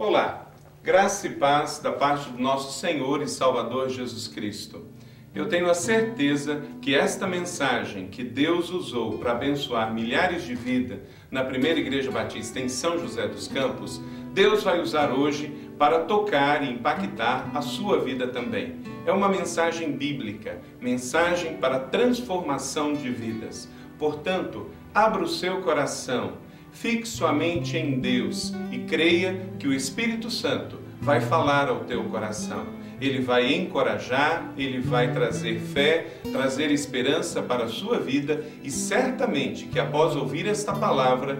Olá, graça e paz da parte do nosso Senhor e Salvador Jesus Cristo. Eu tenho a certeza que esta mensagem que Deus usou para abençoar milhares de vidas na primeira Igreja Batista em São José dos Campos, Deus vai usar hoje para tocar e impactar a sua vida também. É uma mensagem bíblica, mensagem para transformação de vidas. Portanto, abra o seu coração, fixe sua mente em Deus e creia que o Espírito Santo vai falar ao teu coração. Ele vai encorajar, ele vai trazer fé, trazer esperança para a sua vida e certamente que após ouvir esta palavra,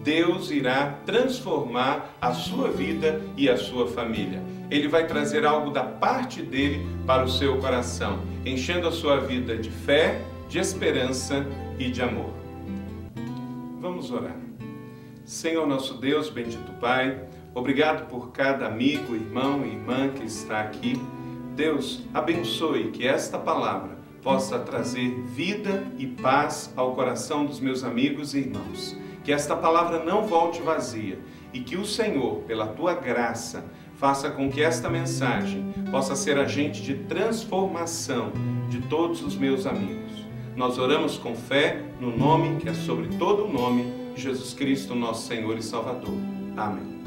Deus irá transformar a sua vida e a sua família. Ele vai trazer algo da parte dele para o seu coração, enchendo a sua vida de fé, de esperança e de amor. Vamos orar. Senhor nosso Deus, bendito Pai, obrigado por cada amigo, irmão e irmã que está aqui. Deus, abençoe que esta palavra possa trazer vida e paz ao coração dos meus amigos e irmãos. Que esta palavra não volte vazia e que o Senhor, pela tua graça, faça com que esta mensagem possa ser agente de transformação de todos os meus amigos. Nós oramos com fé no nome que é sobre todo o nome, Jesus Cristo, nosso Senhor e Salvador. Amém.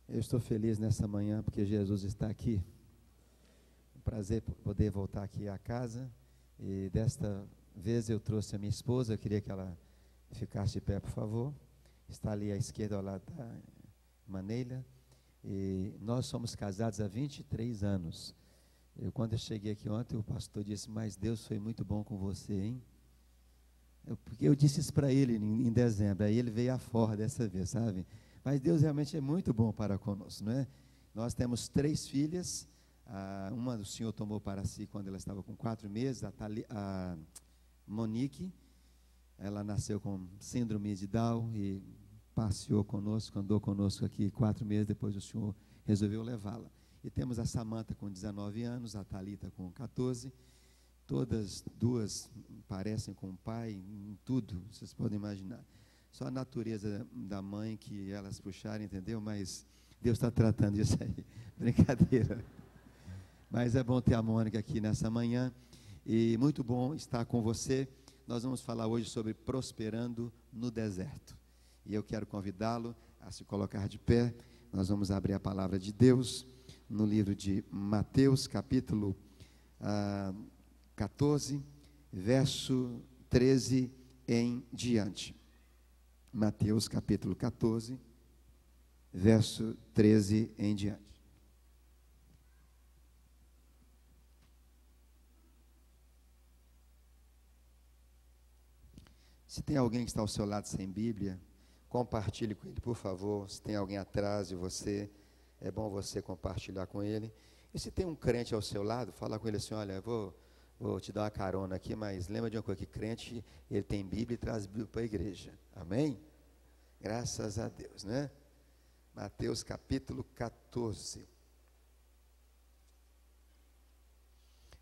Eu estou feliz nessa manhã porque Jesus está aqui. Um prazer poder voltar aqui à casa. E desta vez eu trouxe a minha esposa. Eu queria que ela ficasse de pé, por favor. Está ali à esquerda, ao lado da Maneila. E nós somos casados há 23 anos. Quando eu cheguei aqui ontem, o pastor disse: mas Deus foi muito bom com você, hein? Porque eu disse isso para ele em dezembro. Aí ele veio afora dessa vez, sabe? Mas Deus realmente é muito bom para conosco, não é? Nós temos 3 filhas. Uma o Senhor tomou para si quando ela estava com 4 meses, a Monique. Ela nasceu com síndrome de Down e passeou conosco, andou conosco aqui 4 meses, depois o Senhor resolveu levá-la. E temos a Samanta com 19 anos, a Thalita com 14. Todas duas parecem com o pai em tudo, vocês podem imaginar. Só a natureza da mãe que elas puxaram, entendeu? Mas Deus está tratando disso aí. Brincadeira. Mas é bom ter a Mônica aqui nessa manhã. E muito bom estar com você. Nós vamos falar hoje sobre prosperando no deserto. E eu quero convidá-lo a se colocar de pé. Nós vamos abrir a palavra de Deus no livro de Mateus, capítulo 14, verso 13 em diante. Mateus capítulo 14, verso 13 em diante. Se tem alguém que está ao seu lado sem Bíblia, compartilhe com ele, por favor. Se tem alguém atrás de você, é bom você compartilhar com ele. E se tem um crente ao seu lado, fala com ele assim: olha, vou te dar uma carona aqui, mas lembra de uma coisa, que crente, ele tem Bíblia e traz Bíblia para a igreja. Amém? Graças a Deus, né? Mateus capítulo 14.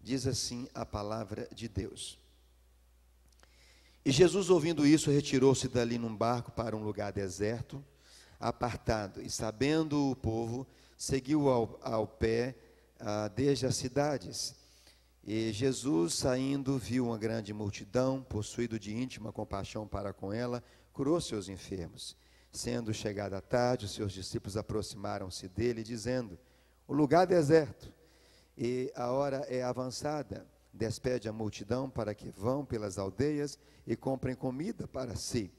Diz assim a palavra de Deus. E Jesus, ouvindo isso, retirou-se dali num barco para um lugar deserto, apartado, e sabendo o povo, seguiu ao pé desde as cidades. E Jesus, saindo, viu uma grande multidão, possuído de íntima compaixão para com ela, curou seus enfermos. Sendo chegada a tarde, os seus discípulos aproximaram-se dele, dizendo: o lugar é deserto, e a hora é avançada. Despede a multidão para que vão pelas aldeias e comprem comida para si.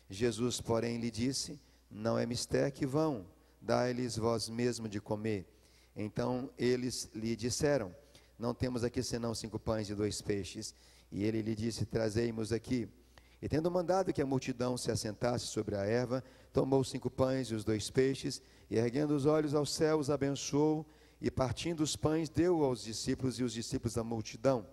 Jesus, porém, lhe disse: não é mister que vão, dai-lhes vós mesmo de comer. Então eles lhe disseram: não temos aqui senão 5 pães e 2 peixes. E ele lhe disse: trazei-mos aqui. E tendo mandado que a multidão se assentasse sobre a erva, tomou 5 pães e os 2 peixes, e erguendo os olhos aos céus, abençoou, e partindo os pães, deu aos discípulos, e os discípulos à multidão.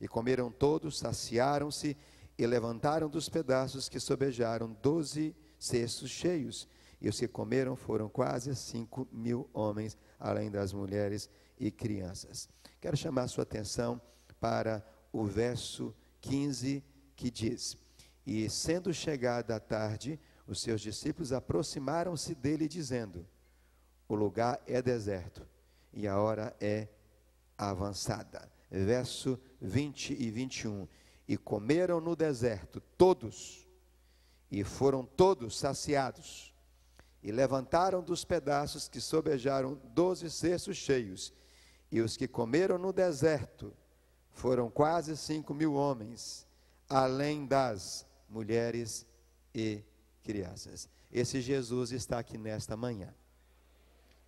E comeram todos, saciaram-se, e levantaram dos pedaços que sobejaram 12 cestos cheios. E os que comeram foram quase 5.000 homens, além das mulheres e crianças. Quero chamar a sua atenção para o verso 15, que diz: e sendo chegada a tarde, Os seus discípulos aproximaram-se dele, dizendo: o lugar é deserto e a hora é avançada. Verso 20 e 21. E comeram no deserto todos, e foram todos saciados, e levantaram dos pedaços que sobejaram 12 cestos cheios, e os que comeram no deserto foram quase 5.000 homens, além das mulheres e crianças. Esse Jesus está aqui nesta manhã.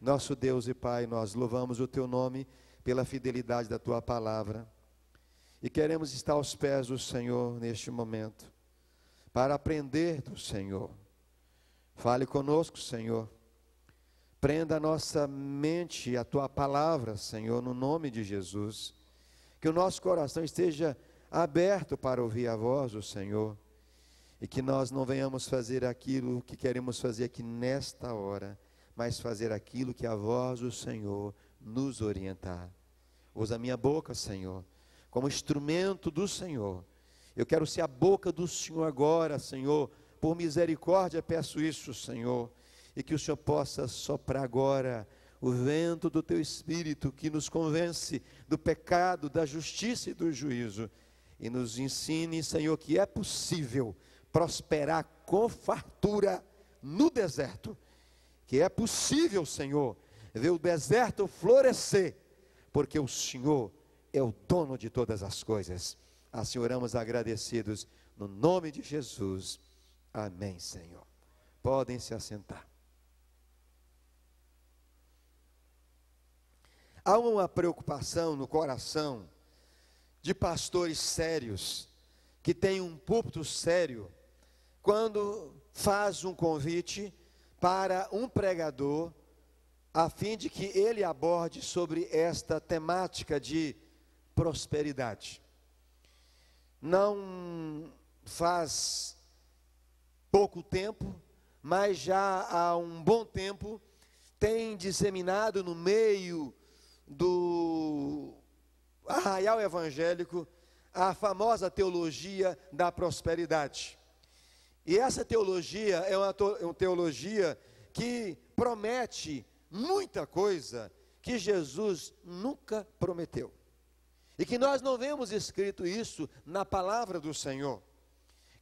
Nosso Deus e Pai, nós louvamos o Teu nome pela fidelidade da Tua palavra, e queremos estar aos pés do Senhor neste momento, para aprender do Senhor. Fale conosco, Senhor. Prenda a nossa mente a Tua palavra, Senhor, no nome de Jesus. Que o nosso coração esteja aberto para ouvir a voz do Senhor, e que nós não venhamos fazer aquilo que queremos fazer aqui nesta hora, mas fazer aquilo que a voz do Senhor nos orientar. Usa a minha boca, Senhor, como instrumento do Senhor. Eu quero ser a boca do Senhor agora, Senhor. Por misericórdia peço isso, Senhor, e que o Senhor possa soprar agora o vento do Teu Espírito, que nos convence do pecado, da justiça e do juízo, e nos ensine, Senhor, que é possível prosperar com fartura no deserto, que é possível, Senhor, ver o deserto florescer, porque o Senhor é o dono de todas as coisas. Assim oramos agradecidos no nome de Jesus. Amém, Senhor. Podem se assentar. Há uma preocupação no coração de pastores sérios, que têm um púlpito sério, quando faz um convite para um pregador, a fim de que ele aborde sobre esta temática de prosperidade. Não faz pouco tempo, mas já há um bom tempo, tem disseminado no meio do arraial evangélico a famosa teologia da prosperidade. E essa teologia é uma teologia que promete muita coisa que Jesus nunca prometeu. E que nós não vemos escrito isso na palavra do Senhor.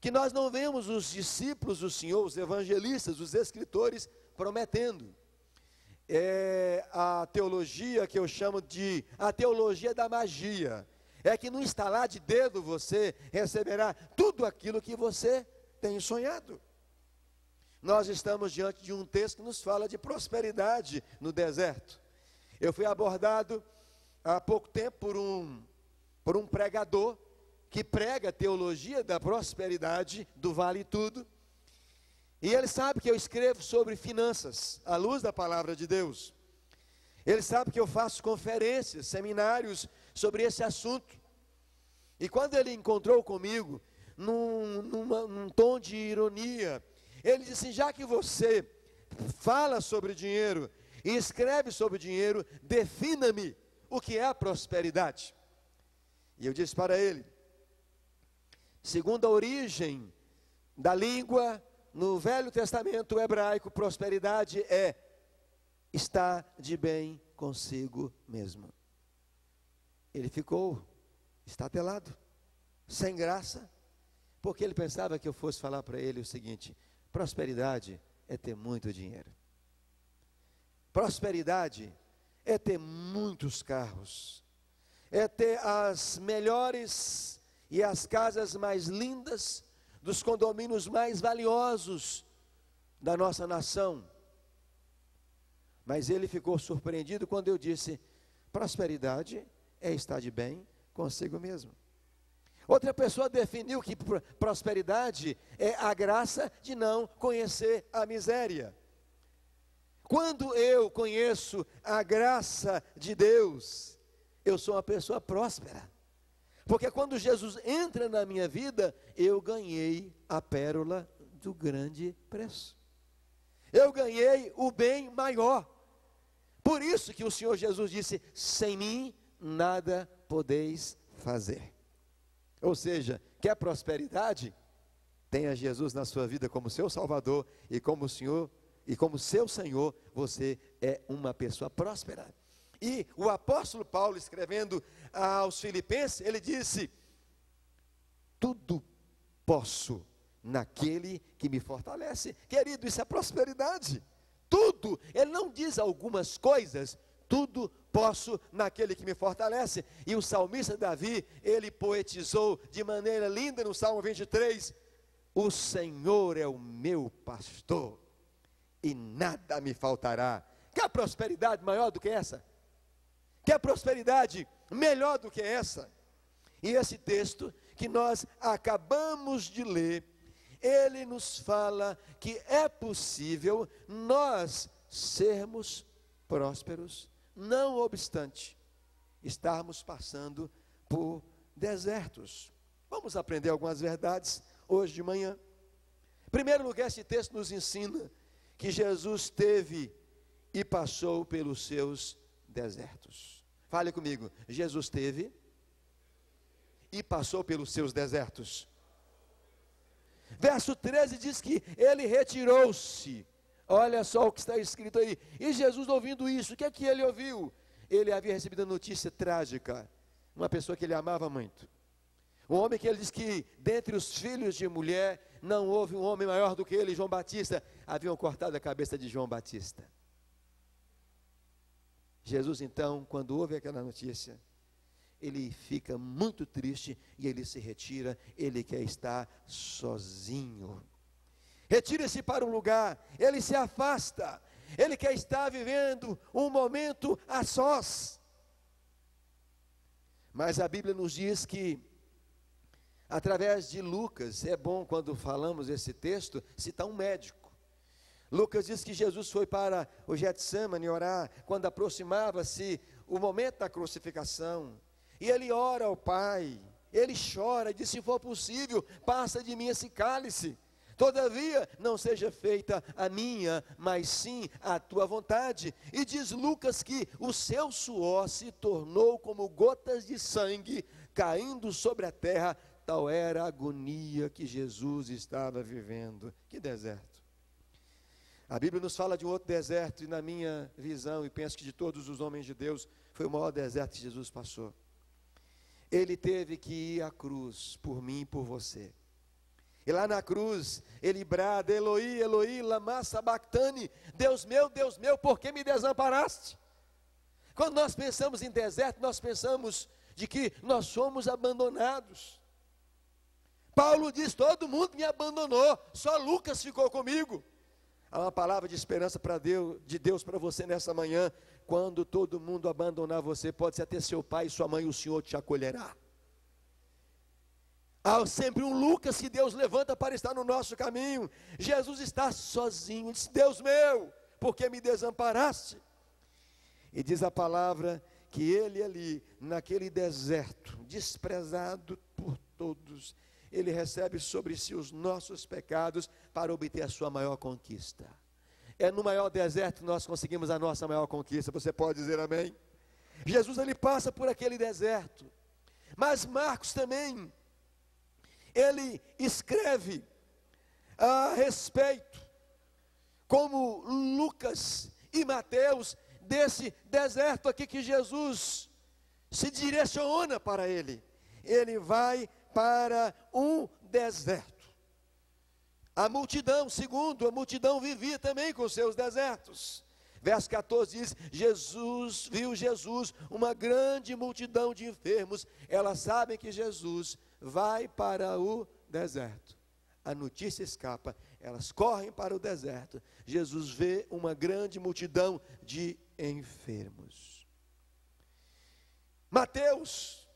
Que nós não vemos os discípulos do Senhor, os evangelistas, os escritores prometendo. É a teologia que eu chamo de a teologia da magia. É que no estalar de dedo você receberá tudo aquilo que você tem sonhado. Nós estamos diante de um texto que nos fala de prosperidade no deserto. Eu fui abordado há pouco tempo por um pregador que prega a teologia da prosperidade, do vale tudo. E ele sabe que eu escrevo sobre finanças, à luz da palavra de Deus. Ele sabe que eu faço conferências, seminários sobre esse assunto. E quando ele encontrou comigo, num tom de ironia, ele disse assim: já que você fala sobre dinheiro e escreve sobre dinheiro, defina-me o que é a prosperidade. E eu disse para ele: segundo a origem da língua, no Velho Testamento hebraico, prosperidade é estar de bem consigo mesmo. Ele ficou estatelado, sem graça, porque ele pensava que eu fosse falar para ele o seguinte: prosperidade é ter muito dinheiro. Prosperidade é ter muitos carros, é ter as melhores e as casas mais lindas dos condomínios mais valiosos da nossa nação. Mas ele ficou surpreendido quando eu disse: prosperidade é estar de bem consigo mesmo. Outra pessoa definiu que prosperidade é a graça de não conhecer a miséria. Quando eu conheço a graça de Deus, eu sou uma pessoa próspera. Porque quando Jesus entra na minha vida, eu ganhei a pérola do grande preço. Eu ganhei o bem maior. Por isso que o Senhor Jesus disse: sem mim nada podeis fazer. Ou seja, quer prosperidade? tenha Jesus na sua vida como seu Salvador e como Senhor, e como seu Senhor, você é uma pessoa próspera. E o apóstolo Paulo, escrevendo aos Filipenses, ele disse: tudo posso naquele que me fortalece. Querido, isso é prosperidade. Tudo, ele não diz algumas coisas, tudo posso naquele que me fortalece. E o salmista Davi, ele poetizou de maneira linda no Salmo 23, o Senhor é o meu pastor, e nada me faltará. Quer prosperidade maior do que essa? Quer prosperidade melhor do que essa? E esse texto que nós acabamos de ler, ele nos fala que é possível nós sermos prósperos, não obstante estarmos passando por desertos. Vamos aprender algumas verdades hoje de manhã. Em primeiro lugar, esse texto nos ensina que Jesus teve e passou pelos seus desertos. Fale comigo, Jesus teve e passou pelos seus desertos. Verso 13 diz que ele retirou-se. Olha só o que está escrito aí. E Jesus, ouvindo isso, o que é que ele ouviu? Ele havia recebido a notícia trágica. Uma pessoa que ele amava muito. Um homem que ele diz que dentre os filhos de mulher não houve um homem maior do que ele, João Batista. Haviam cortado a cabeça de João Batista. Jesus então, quando ouve aquela notícia, ele fica muito triste e ele se retira, ele quer estar sozinho. Retira-se para um lugar, ele se afasta, ele quer estar vivendo um momento a sós. Mas a Bíblia nos diz que, através de Lucas, é bom quando falamos esse texto, citar um médico. Lucas diz que Jesus foi para o Getsemane orar, quando aproximava-se o momento da crucificação. E ele ora ao Pai, ele chora e diz: se for possível, passa de mim esse cálice. Todavia, não seja feita a minha, mas sim a tua vontade. E diz Lucas que o seu suor se tornou como gotas de sangue caindo sobre a terra. Tal era a agonia que Jesus estava vivendo. Que deserto! A Bíblia nos fala de um outro deserto, e na minha visão, e penso que de todos os homens de Deus, foi o maior deserto que Jesus passou. Ele teve que ir à cruz por mim e por você. E lá na cruz, ele brada: Eloi, Eloi, lama sabachthani, Deus meu, por que me desamparaste? Quando nós pensamos em deserto, nós pensamos de que nós somos abandonados. Paulo diz: todo mundo me abandonou, só Lucas ficou comigo. Há uma palavra de esperança de Deus para você nessa manhã. Quando todo mundo abandonar você, pode ser até seu pai e sua mãe, o Senhor te acolherá. Há sempre um Lucas que Deus levanta para estar no nosso caminho. Jesus está sozinho, diz: Deus meu, por que me desamparaste? E diz a palavra que ele ali, naquele deserto, desprezado por todos, ele recebe sobre si os nossos pecados para obter a sua maior conquista. É no maior deserto que nós conseguimos a nossa maior conquista. Você pode dizer amém? Jesus, ele passa por aquele deserto. Mas Marcos também, ele escreve a respeito, como Lucas e Mateus, desse deserto aqui que Jesus se direciona para ele. Ele vai para um deserto. A multidão, segundo, a multidão vivia também com seus desertos. Verso 14 diz: viu Jesus uma grande multidão de enfermos. Elas sabem que Jesus vai para o deserto. A notícia escapa, elas correm para o deserto. Jesus vê uma grande multidão de enfermos. Mateus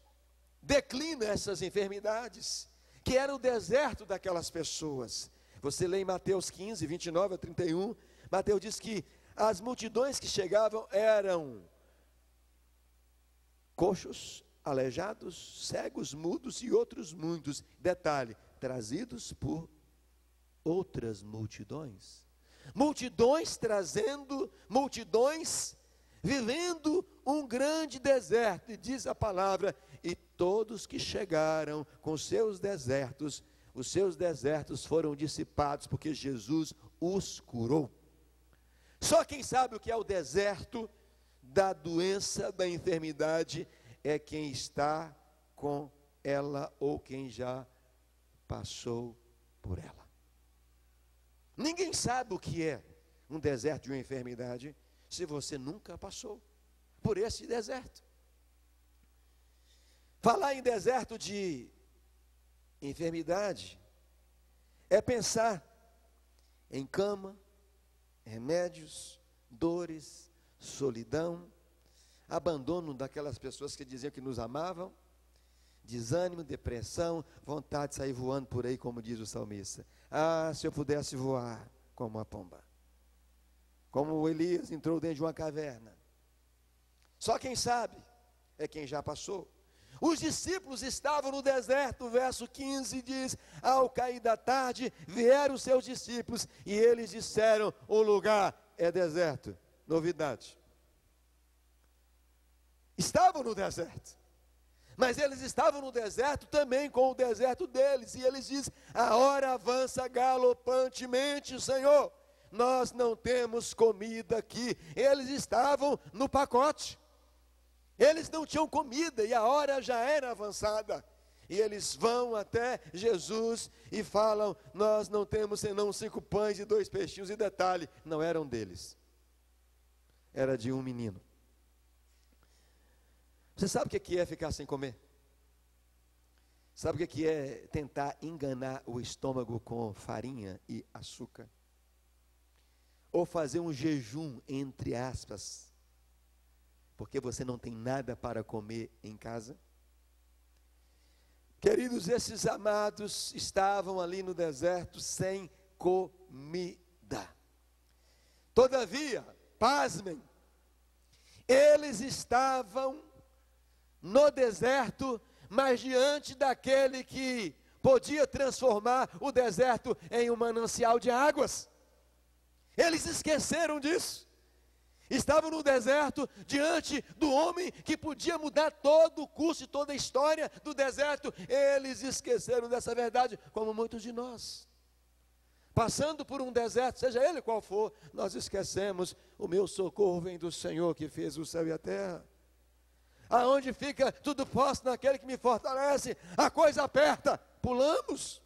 declina essas enfermidades, que era o deserto daquelas pessoas. Você lê em Mateus 15, 29 a 31, Mateus diz que as multidões que chegavam eram coxos, aleijados, cegos, mudos e outros muitos. Detalhe, trazidos por outras multidões. Multidões trazendo, multidões vivendo um grande deserto. E diz a palavra: e todos que chegaram com seus desertos os seus desertos foram dissipados, porque Jesus os curou. Só quem sabe o que é o deserto da doença, da enfermidade, é quem está com ela ou quem já passou por ela. Ninguém sabe o que é um deserto de uma enfermidade se você nunca passou por esse deserto. Falar em deserto de enfermidade é pensar em cama, remédios, dores, solidão, abandono daquelas pessoas que diziam que nos amavam, desânimo, depressão, vontade de sair voando por aí, como diz o salmista. Ah, se eu pudesse voar como uma pomba, como o Elias entrou dentro de uma caverna. Só quem sabe é quem já passou. Os discípulos estavam no deserto, o verso 15 diz: ao cair da tarde, vieram os seus discípulos, e eles disseram, o lugar é deserto. Novidade. Estavam no deserto, mas eles estavam no deserto também com o deserto deles, e eles dizem, a hora avança galopantemente, Senhor, nós não temos comida aqui. Eles estavam no pacote. Eles não tinham comida e a hora já era avançada. E eles vão até Jesus e falam, nós não temos senão 5 pães e 2 peixinhos. E detalhe, não eram deles, era de um menino. Você sabe o que é ficar sem comer? Sabe o que é tentar enganar o estômago com farinha e açúcar? Ou fazer um jejum, entre aspas, porque você não tem nada para comer em casa? Queridos, esses amados estavam ali no deserto sem comida. Todavia, pasmem, eles estavam no deserto, mas diante daquele que podia transformar o deserto em um manancial de águas. Eles esqueceram disso. Estavam no deserto, diante do homem que podia mudar todo o curso e toda a história do deserto. Eles esqueceram dessa verdade, como muitos de nós. Passando por um deserto, seja ele qual for, nós esquecemos, o meu socorro vem do Senhor que fez o céu e a terra. Aonde fica tudo posso naquele que me fortalece, a coisa aperta, pulamos.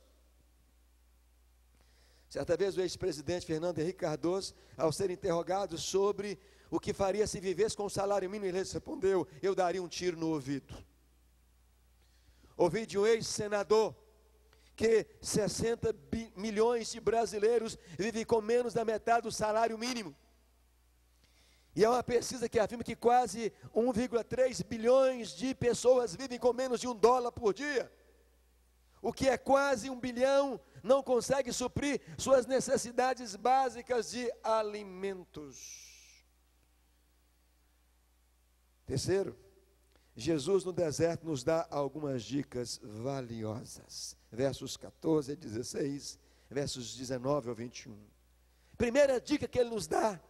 Certa vez o ex-presidente Fernando Henrique Cardoso, ao ser interrogado sobre o que faria se vivesse com o salário mínimo, ele respondeu, eu daria um tiro no ouvido. Ouvi de um ex-senador que 60 milhões de brasileiros vivem com menos da metade do salário mínimo. E é uma pesquisa que afirma que quase 1,3 bilhões de pessoas vivem com menos de $1 por dia. O que é quase 1 bilhão não consegue suprir suas necessidades básicas de alimentos. Terceiro, Jesus no deserto nos dá algumas dicas valiosas. Versos 14 a 16, versos 19 ao 21. Primeira dica que ele nos dá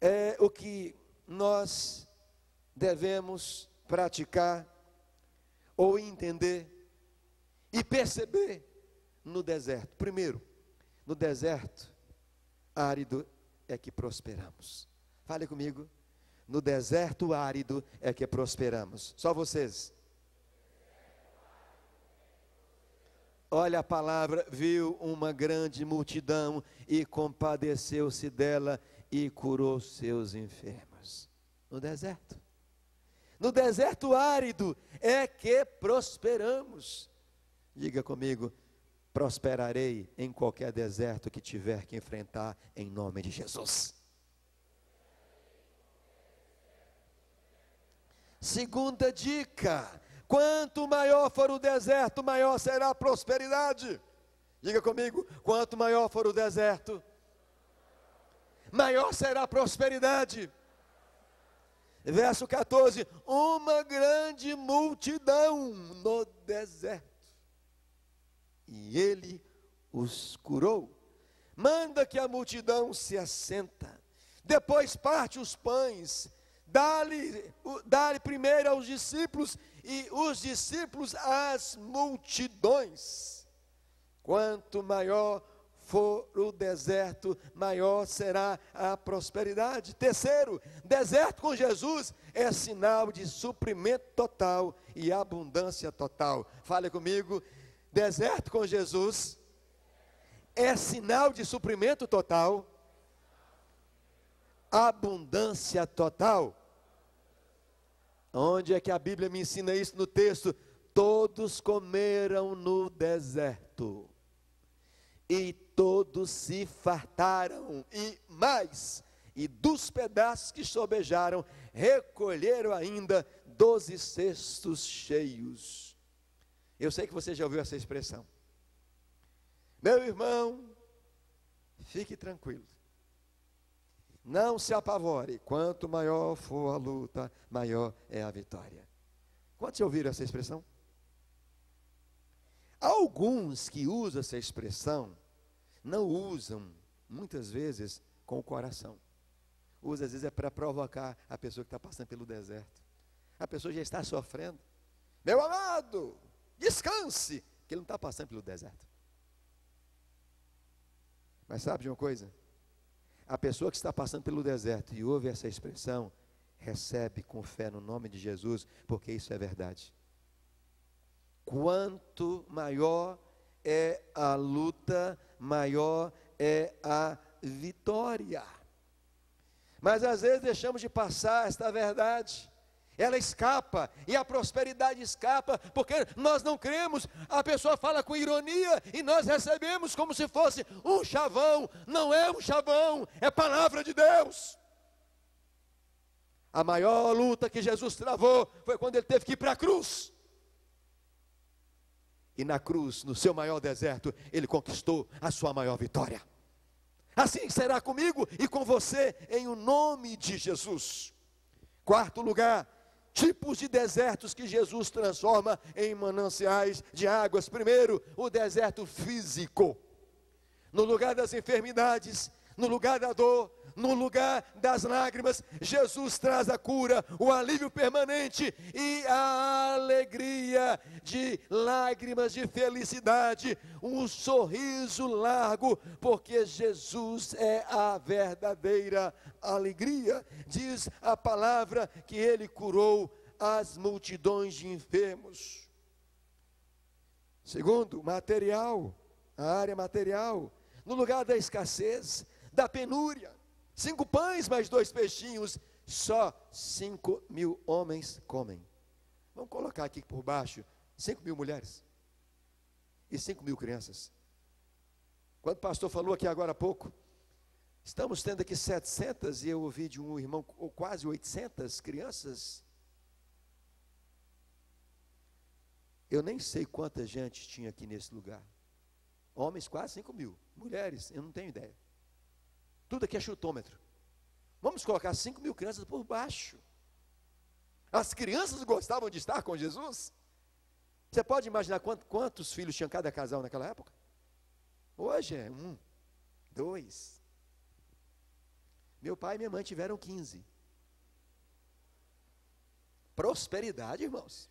é o que nós devemos praticar ou entender e perceber no deserto. Primeiro, no deserto árido é que prosperamos. Fale comigo. No deserto árido é que prosperamos. Só vocês. Olha a palavra, viu uma grande multidão e compadeceu-se dela e curou seus enfermos. No deserto. No deserto árido é que prosperamos. Diga comigo, prosperarei em qualquer deserto que tiver que enfrentar, em nome de Jesus. Segunda dica, quanto maior for o deserto, maior será a prosperidade. Diga comigo, quanto maior for o deserto, maior será a prosperidade. Verso 14, uma grande multidão no deserto, e ele os curou. Manda que a multidão se assenta, depois parte os pães, dá-lhe primeiro aos discípulos, e os discípulos às multidões. Quanto maior for o deserto, maior será a prosperidade. Terceiro, deserto com Jesus é sinal de suprimento total e abundância total. Fale comigo, deserto com Jesus é sinal de suprimento total, abundância total. Onde é que a Bíblia me ensina isso no texto? Todos comeram no deserto, e todos se fartaram, e mais, e dos pedaços que sobejaram, recolheram ainda 12 cestos cheios. Eu sei que você já ouviu essa expressão. Meu irmão, fique tranquilo, não se apavore, quanto maior for a luta, maior é a vitória. Quantos já ouviram essa expressão? Alguns que usam essa expressão, não usam, muitas vezes, com o coração. Usa, às vezes, é para provocar a pessoa que está passando pelo deserto. A pessoa já está sofrendo. Meu amado, descanse, porque ele não está passando pelo deserto. Mas sabe de uma coisa? A pessoa que está passando pelo deserto e ouve essa expressão, recebe com fé no nome de Jesus, porque isso é verdade. Quanto maior é a luta, maior é a vitória. Mas às vezes deixamos de passar esta verdade. Ela escapa, e a prosperidade escapa, porque nós não cremos. A pessoa fala com ironia, e nós recebemos como se fosse um chavão. Não é um chavão, é palavra de Deus. A maior luta que Jesus travou foi quando ele teve que ir para a cruz. E na cruz, no seu maior deserto, ele conquistou a sua maior vitória. Assim será comigo e com você, em o nome de Jesus. Quarto lugar, tipos de desertos que Jesus transforma em mananciais de águas. Primeiro, o deserto físico. No lugar das enfermidades, no lugar da dor, no lugar das lágrimas, Jesus traz a cura, o alívio permanente e a alegria de lágrimas de felicidade, um sorriso largo, porque Jesus é a verdadeira alegria. Diz a palavra que ele curou as multidões de enfermos. Segundo, material, a área material, no lugar da escassez, da penúria, 5 pães mais 2 peixinhos, só 5.000 homens comem. Vamos colocar aqui por baixo, 5.000 mulheres e 5.000 crianças. Quando o pastor falou aqui agora há pouco, estamos tendo aqui 700, e eu ouvi de um irmão, quase 800 crianças. Eu nem sei quanta gente tinha aqui nesse lugar. Homens quase 5.000, mulheres, eu não tenho ideia. Tudo aqui é chutômetro. Vamos colocar 5.000 crianças por baixo. As crianças gostavam de estar com Jesus? Você pode imaginar quantos filhos tinha cada casal naquela época? Hoje é 1, 2. Meu pai e minha mãe tiveram 15. Prosperidade, irmãos.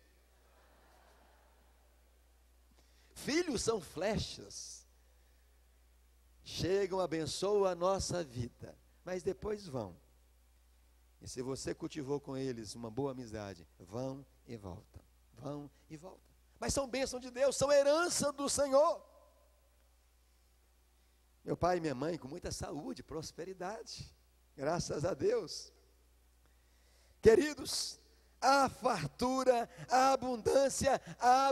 Filhos são flechas. Chegam, abençoam a nossa vida, mas depois vão. E se você cultivou com eles uma boa amizade, vão e voltam, vão e voltam. Mas são bênção de Deus, são herança do Senhor. Meu pai e minha mãe com muita saúde, prosperidade, graças a Deus. Queridos, a fartura, a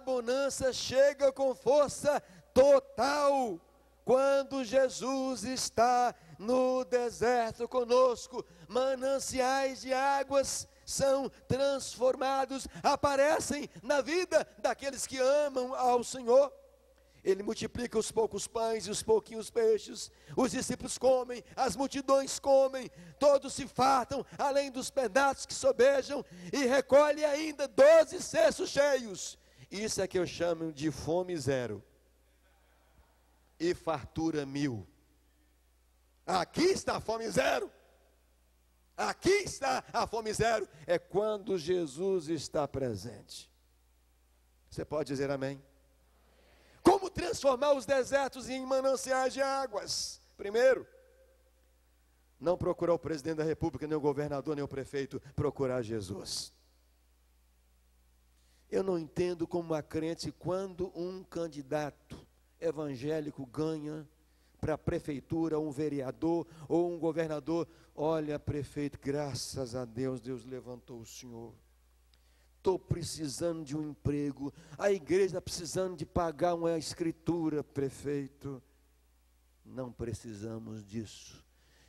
bonança chega com força total. Quando Jesus está no deserto conosco, mananciais de águas são transformados, aparecem na vida daqueles que amam ao Senhor. Ele multiplica os poucos pães e os pouquinhos peixes, os discípulos comem, as multidões comem, todos se fartam, além dos pedaços que sobejam, e recolhe ainda 12 cestos cheios. Isso é que eu chamo de fome zero. E fartura 1000. Aqui está a fome zero. Aqui está a fome zero. É quando Jesus está presente. Você pode dizer amém? Como transformar os desertos em mananciais de águas? Primeiro, não procurar o presidente da república, nem o governador, nem o prefeito, procurar Jesus. Eu não entendo como uma crente, quando um candidato evangélico ganha para a prefeitura, um vereador ou um governador, olha, prefeito, graças a Deus, Deus levantou o senhor. Estou precisando de um emprego, a igreja está precisando de pagar uma escritura, prefeito. Não precisamos disso.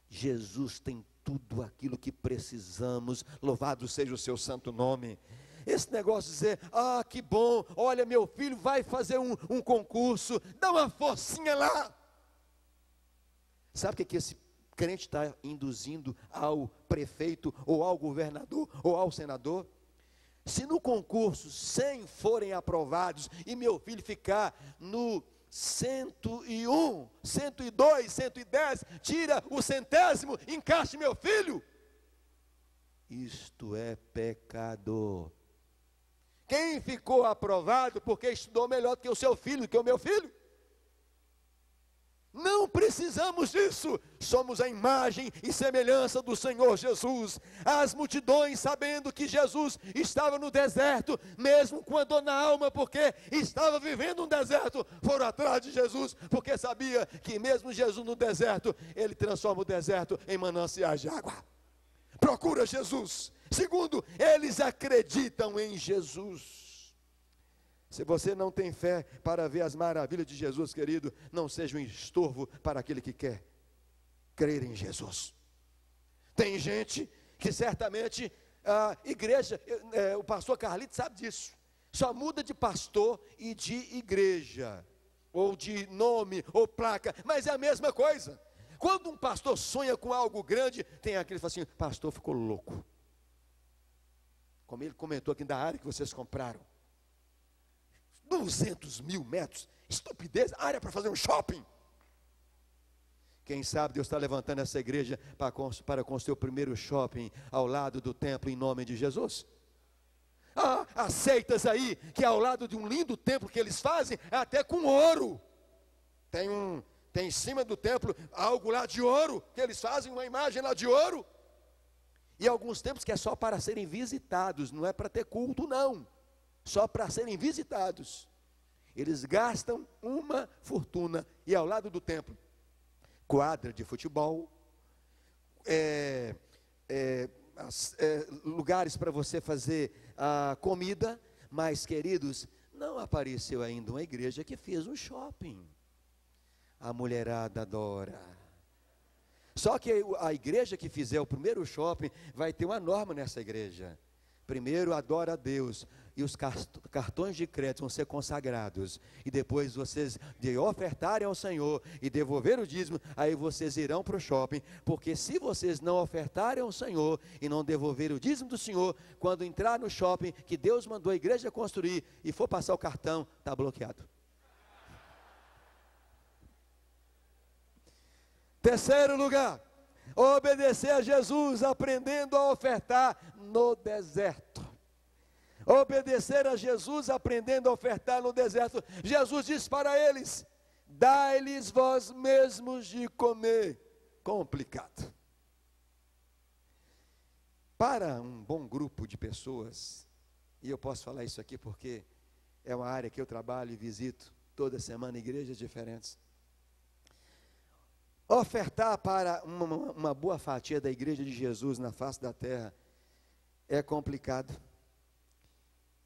Jesus tem tudo aquilo que precisamos, louvado seja o seu santo nome. Esse negócio de dizer, que bom, olha, meu filho vai fazer um concurso, dá uma forcinha lá. Sabe o que esse crente está induzindo ao prefeito, ou ao governador, ou ao senador? Se no concurso 100 forem aprovados, e meu filho ficar no 101, 102, 110, tira o 100º, encaixe meu filho. Isto é pecado. Quem ficou aprovado porque estudou melhor do que o seu filho, do que o meu filho? Não precisamos disso. Somos a imagem e semelhança do Senhor Jesus. As multidões, sabendo que Jesus estava no deserto, mesmo com a dor na alma, porque estava vivendo um deserto, foram atrás de Jesus, porque sabia que mesmo Jesus no deserto, Ele transforma o deserto em mananciais de água. Procura Jesus. Segundo, eles acreditam em Jesus. Se você não tem fé para ver as maravilhas de Jesus, querido, não seja um estorvo para aquele que quer crer em Jesus. Tem gente que certamente, a igreja, o pastor Carlito sabe disso, só muda de pastor e de igreja, ou de nome, ou placa, mas é a mesma coisa. Quando um pastor sonha com algo grande, tem aquele que fala assim, pastor ficou louco. Como ele comentou aqui da área que vocês compraram. 200 mil metros, estupidez, área para fazer um shopping. Quem sabe Deus está levantando essa igreja para construir o primeiro shopping ao lado do templo em nome de Jesus. As seitas aí, que ao lado de um lindo templo que eles fazem, até com ouro. Tem em cima do templo algo lá de ouro, que eles fazem uma imagem lá de ouro. E alguns templos que é só para serem visitados, não é para ter culto não. Só para serem visitados. Eles gastam uma fortuna. E ao lado do templo, quadra de futebol, lugares para você fazer comida. Mas, queridos, não apareceu ainda uma igreja que fez um shopping. A mulherada adora. Só que a igreja que fizer o primeiro shopping, vai ter uma norma nessa igreja. Primeiro adora a Deus, e os cartões de crédito vão ser consagrados, e depois vocês de ofertarem ao Senhor, e devolver o dízimo, aí vocês irão para o shopping, porque se vocês não ofertarem ao Senhor, e não devolverem o dízimo do Senhor, quando entrar no shopping, que Deus mandou a igreja construir, e for passar o cartão, está bloqueado. Terceiro lugar, obedecer a Jesus, aprendendo a ofertar no deserto. Obedecer a Jesus, aprendendo a ofertar no deserto. Jesus diz para eles, dai-lhes vós mesmos de comer. Complicado. Para um bom grupo de pessoas, e eu posso falar isso aqui porque é uma área que eu trabalho e visito toda semana igrejas diferentes. Ofertar para uma boa fatia da igreja de Jesus na face da terra é complicado.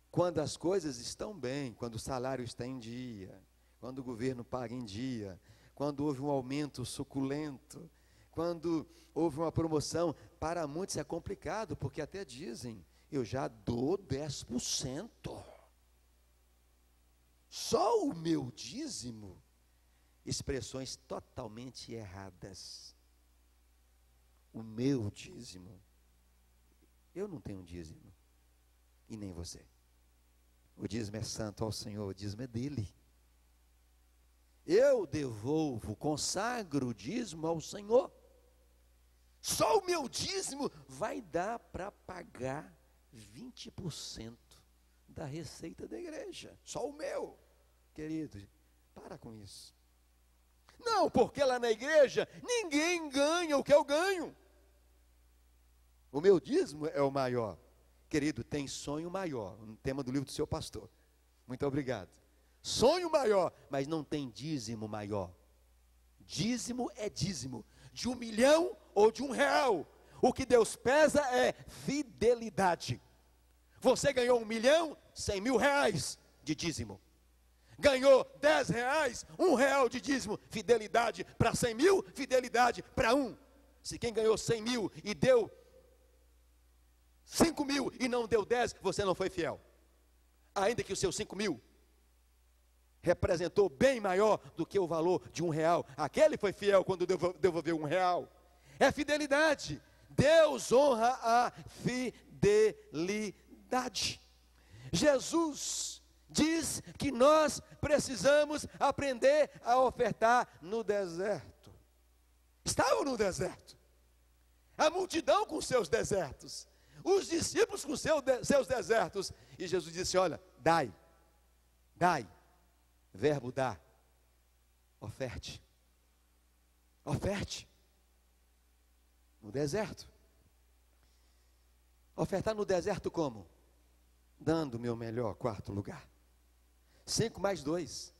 Quando as coisas estão bem, quando o salário está em dia, quando o governo paga em dia, quando houve um aumento suculento, quando houve uma promoção, para muitos é complicado, porque até dizem, eu já dou 10%. Só o meu dízimo. Expressões totalmente erradas. O meu dízimo. Eu não tenho dízimo. E nem você. O dízimo é santo ao Senhor, o dízimo é dele. Eu devolvo, consagro o dízimo ao Senhor. Só o meu dízimo vai dar para pagar 20% da receita da igreja. Só o meu, querido. Para com isso. Não, porque lá na igreja ninguém ganha o que eu ganho. O meu dízimo é o maior. Querido, tem sonho maior, no tema do livro do seu pastor. Muito obrigado. Sonho maior, mas não tem dízimo maior. Dízimo é dízimo, de 1 milhão ou de R$1. O que Deus pesa é fidelidade. Você ganhou 1 milhão, 100 mil reais de dízimo. Ganhou R$10, R$1 de dízimo, fidelidade para 100 mil, fidelidade para 1. Se quem ganhou 100 mil e deu 5 mil e não deu 10, você não foi fiel. Ainda que os seus 5 mil representou bem maior do que o valor de R$1. Aquele foi fiel quando devolveu R$1. É fidelidade. Deus honra a fidelidade. Jesus diz que nós precisamos aprender a ofertar no deserto. Estavam no deserto. A multidão com seus desertos. Os discípulos com seus desertos. E Jesus disse, olha, dai. Verbo dar. Oferte. Oferte. No deserto. Ofertar no deserto como? Dando o meu melhor, 4º lugar. 5 mais 2.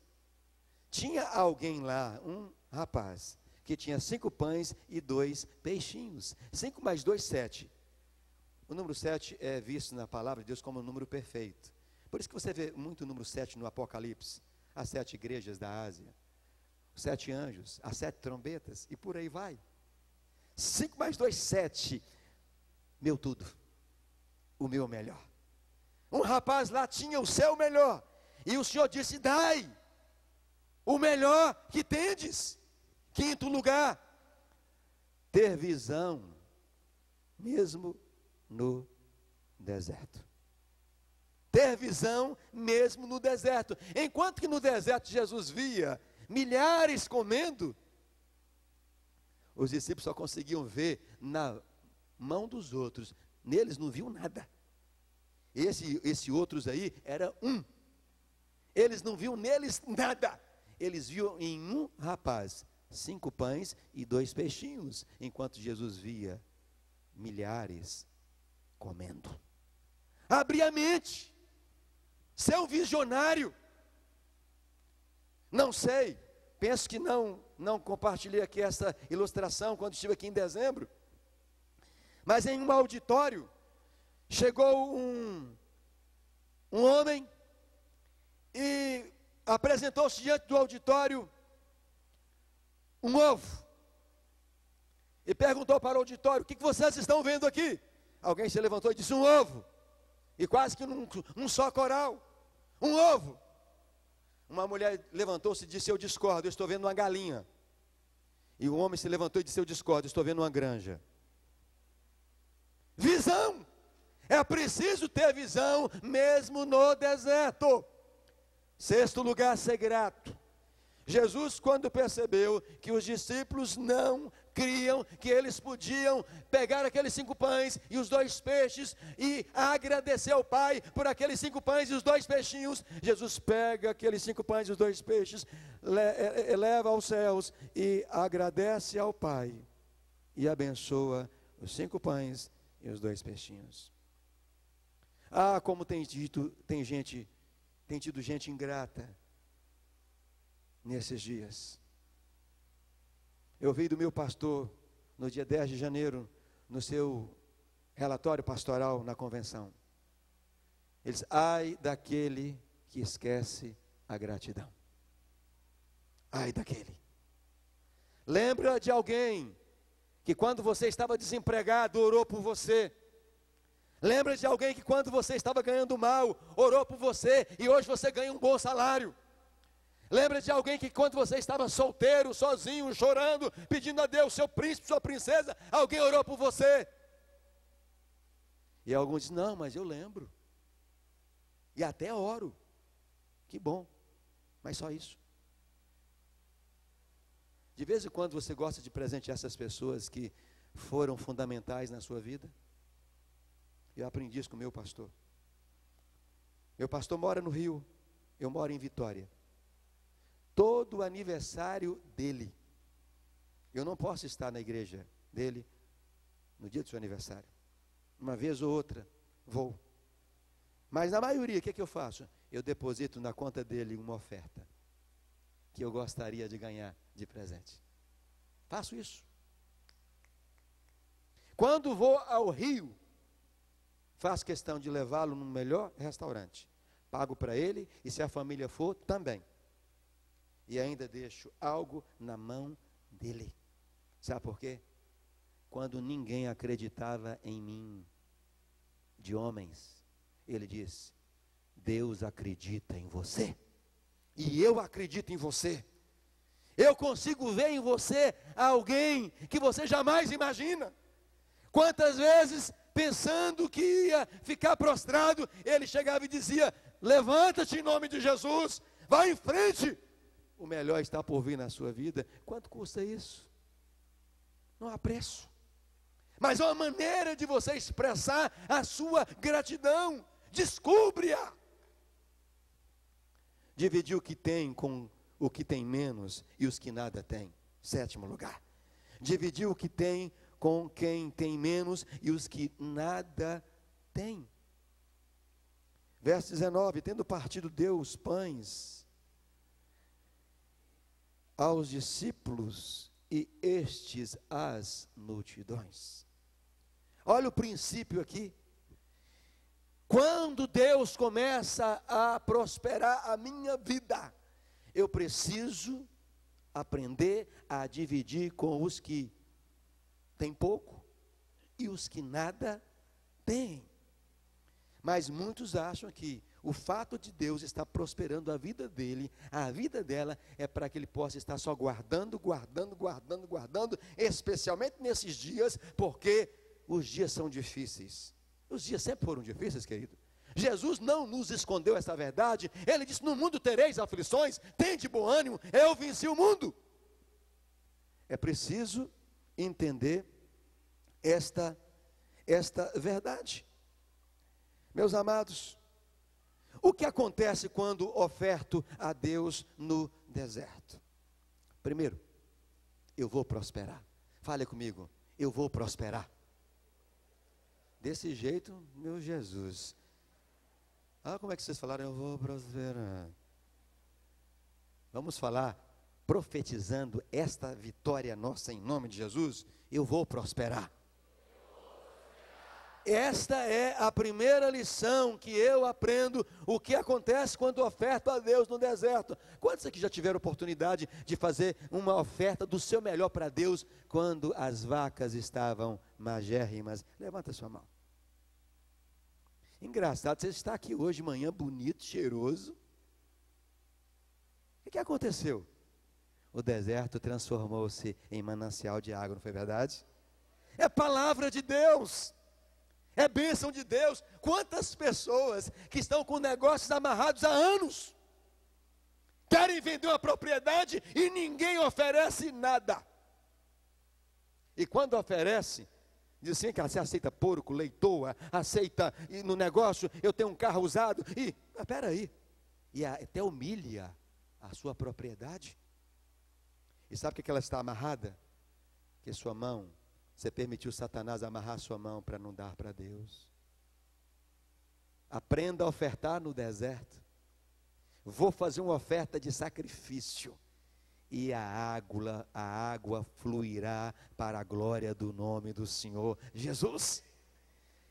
Tinha alguém lá, um rapaz, que tinha 5 pães e 2 peixinhos. 5 mais 2, 7. O número 7 é visto na palavra de Deus como um número perfeito. Por isso que você vê muito o número 7 no Apocalipse. As 7 igrejas da Ásia, os 7 anjos, as 7 trombetas, e por aí vai. 5 mais 2, 7. Meu tudo. O meu melhor. Um rapaz lá tinha o seu melhor. E o Senhor disse, dai o melhor que tendes. 5º lugar, ter visão, mesmo no deserto. Ter visão mesmo no deserto. Enquanto que no deserto Jesus via milhares comendo, os discípulos só conseguiam ver na mão dos outros. Neles não viu nada. Esse outros aí era um. Eles não viam neles nada. Eles viam em um rapaz 5 pães e 2 peixinhos, enquanto Jesus via milhares comendo. Abri a mente. Ser um visionário. Não sei. Penso que não compartilhei aqui essa ilustração quando estive aqui em dezembro. Mas em um auditório, chegou um homem e apresentou-se diante do auditório um ovo. E perguntou para o auditório, o que vocês estão vendo aqui? Alguém se levantou e disse, um ovo. E quase que um só coral. Um ovo. Uma mulher levantou-se e disse, eu discordo, eu estou vendo uma galinha. E o homem se levantou e disse, eu discordo, eu estou vendo uma granja. Visão. É preciso ter visão mesmo no deserto. 6º lugar, ser grato. Jesus, quando percebeu que os discípulos não criam que eles podiam pegar aqueles 5 pães e os 2 peixes e agradecer ao Pai por aqueles 5 pães e os 2 peixinhos, Jesus pega aqueles 5 pães e os 2 peixes, eleva aos céus e agradece ao Pai e abençoa os 5 pães e os 2 peixinhos. Ah, como tem tido gente ingrata nesses dias. Eu ouvi do meu pastor, no dia 10 de janeiro, no seu relatório pastoral na convenção. Ele diz, ai daquele que esquece a gratidão. Ai daquele. Lembra de alguém que quando você estava desempregado, orou por você. Lembra de alguém que quando você estava ganhando mal, orou por você e hoje você ganha um bom salário. Lembra de alguém que quando você estava solteiro, sozinho, chorando, pedindo a Deus, seu príncipe, sua princesa, alguém orou por você. E alguns dizem, não, mas eu lembro. E até oro. Que bom, mas só isso. De vez em quando você gosta de presentear essas pessoas que foram fundamentais na sua vida. Eu aprendi isso com o meu pastor. Meu pastor mora no Rio, eu moro em Vitória. todo o aniversário dele. Eu não posso estar na igreja dele no dia do seu aniversário. Uma vez ou outra, vou. Mas na maioria, o que eu faço? Eu deposito na conta dele uma oferta que eu gostaria de ganhar de presente. Faço isso. Quando vou ao Rio, faço questão de levá-lo no melhor restaurante. Pago para ele, e se a família for, também. E ainda deixo algo na mão dele. Sabe por quê? Quando ninguém acreditava em mim, de homens, ele disse: Deus acredita em você, e eu acredito em você. Eu consigo ver em você alguém que você jamais imagina. Quantas vezes, pensando que ia ficar prostrado, ele chegava e dizia: levanta-te em nome de Jesus, vai em frente, o melhor está por vir na sua vida. Quanto custa isso? Não há preço. Mas é uma maneira de você expressar a sua gratidão. Descubra-a. Dividir o que tem com o que tem menos e os que nada têm. 7º lugar. Dividir o que tem com quem tem menos e os que nada têm. Verso 19: tendo partido deu os pães aos discípulos e estes às multidões. Olha o princípio aqui. Quando Deus começa a prosperar a minha vida, eu preciso aprender a dividir com os que têm pouco e os que nada têm. Mas muitos acham que o fato de Deus estar prosperando a vida dele, a vida dela, é para que ele possa estar só guardando, especialmente nesses dias, porque os dias são difíceis. Os dias sempre foram difíceis, querido. Jesus não nos escondeu essa verdade. Ele disse: no mundo tereis aflições, tende bom ânimo, eu venci o mundo. É preciso entender esta verdade. Meus amados, o que acontece quando oferto a Deus no deserto? Primeiro, eu vou prosperar. Fale comigo: eu vou prosperar. Desse jeito, meu Jesus. Como é que vocês falaram? Eu vou prosperar. Vamos falar profetizando esta vitória nossa em nome de Jesus. Eu vou prosperar. Esta é a primeira lição que eu aprendo, o que acontece quando oferto a Deus no deserto. Quantos aqui já tiveram oportunidade de fazer uma oferta do seu melhor para Deus, quando as vacas estavam magérrimas? Levanta a sua mão. Engraçado, você está aqui hoje de manhã bonito, cheiroso. O que aconteceu? O deserto transformou-se em manancial de água, não foi verdade? É palavra de Deus. É bênção de Deus. Quantas pessoas que estão com negócios amarrados há anos, querem vender uma propriedade e ninguém oferece nada. E quando oferece, diz assim: cara, você aceita porco, leitoa, aceita e no negócio, eu tenho um carro usado, e, espera aí, e até humilha a sua propriedade. E sabe por que ela está amarrada? Porque sua mão, você permitiu Satanás amarrar sua mão para não dar para Deus. Aprenda a ofertar no deserto. Vou fazer uma oferta de sacrifício, e a água fluirá para a glória do nome do Senhor Jesus.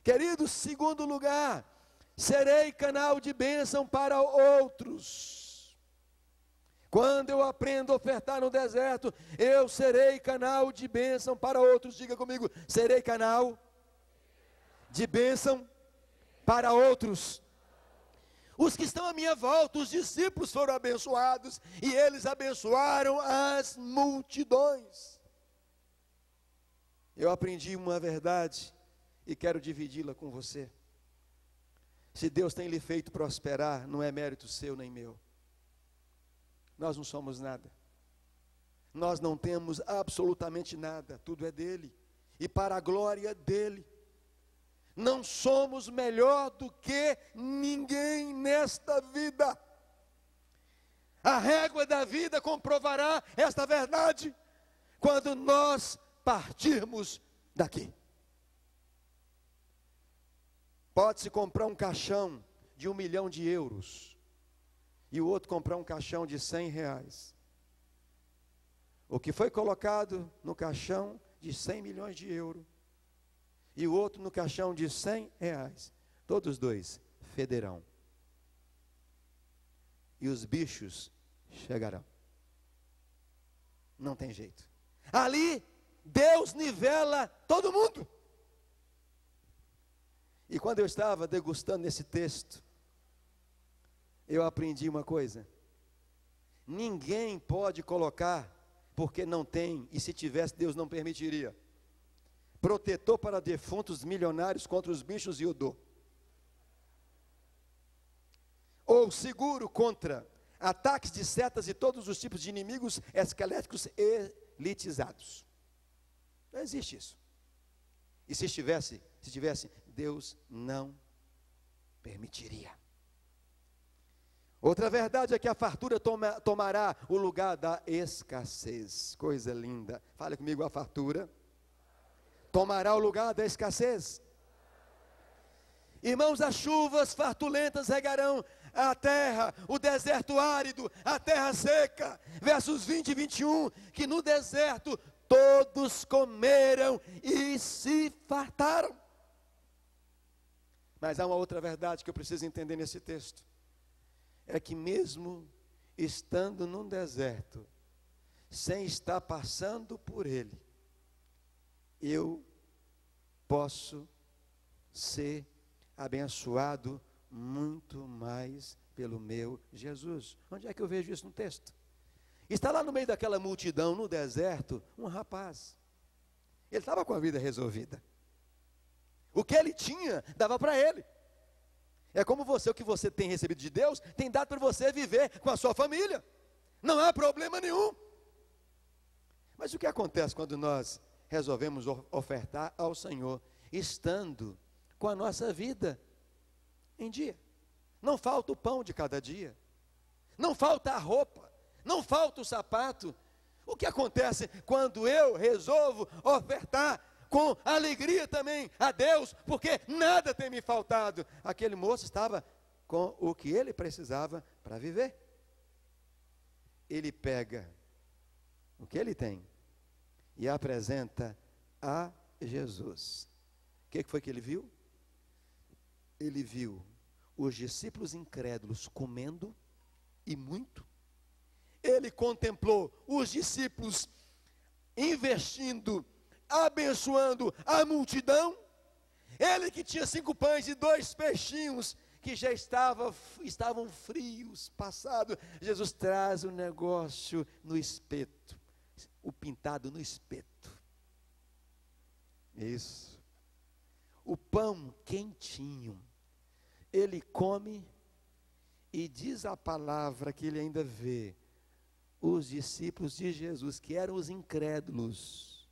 Queridos, segundo lugar, serei canal de bênção para outros. Quando eu aprendo a ofertar no deserto, eu serei canal de bênção para outros. Diga comigo: serei canal de bênção para outros. Os que estão à minha volta, os discípulos foram abençoados, e eles abençoaram as multidões. Eu aprendi uma verdade e quero dividi-la com você. Se Deus tem lhe feito prosperar, não é mérito seu nem meu. Nós não somos nada. Nós não temos absolutamente nada. Tudo é dele. E para a glória dele. Não somos melhor do que ninguém nesta vida. A régua da vida comprovará esta verdade quando nós partirmos daqui. Pode-se comprar um caixão de 1 milhão de euros e o outro comprar um caixão de 100 reais. O que foi colocado no caixão de 100 milhões de euros e o outro no caixão de 100 reais, todos dois federão. E os bichos chegarão. Não tem jeito. Ali, Deus nivela todo mundo. E quando eu estava degustando esse texto, eu aprendi uma coisa. Ninguém pode colocar, porque não tem, e se tivesse, Deus não permitiria, protetor para defuntos milionários contra os bichos e odor. Ou seguro contra ataques de setas e todos os tipos de inimigos esqueléticos elitizados. Não existe isso. E se tivesse, Deus não permitiria. Outra verdade é que a fartura tomará o lugar da escassez. Coisa linda. Fale comigo, a fartura tomará o lugar da escassez. Irmãos, as chuvas fartulentas regarão a terra, o deserto árido, a terra seca. Versos 20 e 21, que no deserto todos comeram e se fartaram. Mas há uma outra verdade que eu preciso entender nesse texto. É que mesmo estando num deserto, sem estar passando por ele, eu posso ser abençoado muito mais pelo meu Jesus. Onde é que eu vejo isso no texto? Está lá no meio daquela multidão, no deserto, um rapaz. Ele estava com a vida resolvida. O que ele tinha, dava para ele. É como você, o que você tem recebido de Deus, tem dado para você viver com a sua família. Não há problema nenhum. Mas o que acontece quando nós resolvemos ofertar ao Senhor, estando com a nossa vida em dia? Não falta o pão de cada dia, não falta a roupa, não falta o sapato. O que acontece quando eu resolvo ofertar com alegria também a Deus, porque nada tem me faltado? Aquele moço estava com o que ele precisava para viver. Ele pega o que ele tem e apresenta a Jesus. O que foi que ele viu? Ele viu os discípulos incrédulos comendo, e muito. Ele contemplou os discípulos investindo, abençoando a multidão. Ele que tinha 5 pães e 2 peixinhos, que já estavam frios, passados. Jesus traz o negócio no espeto, o pintado no espeto. Isso. O pão quentinho. Ele come e diz a palavra que ele ainda vê os discípulos de Jesus, que eram os incrédulos.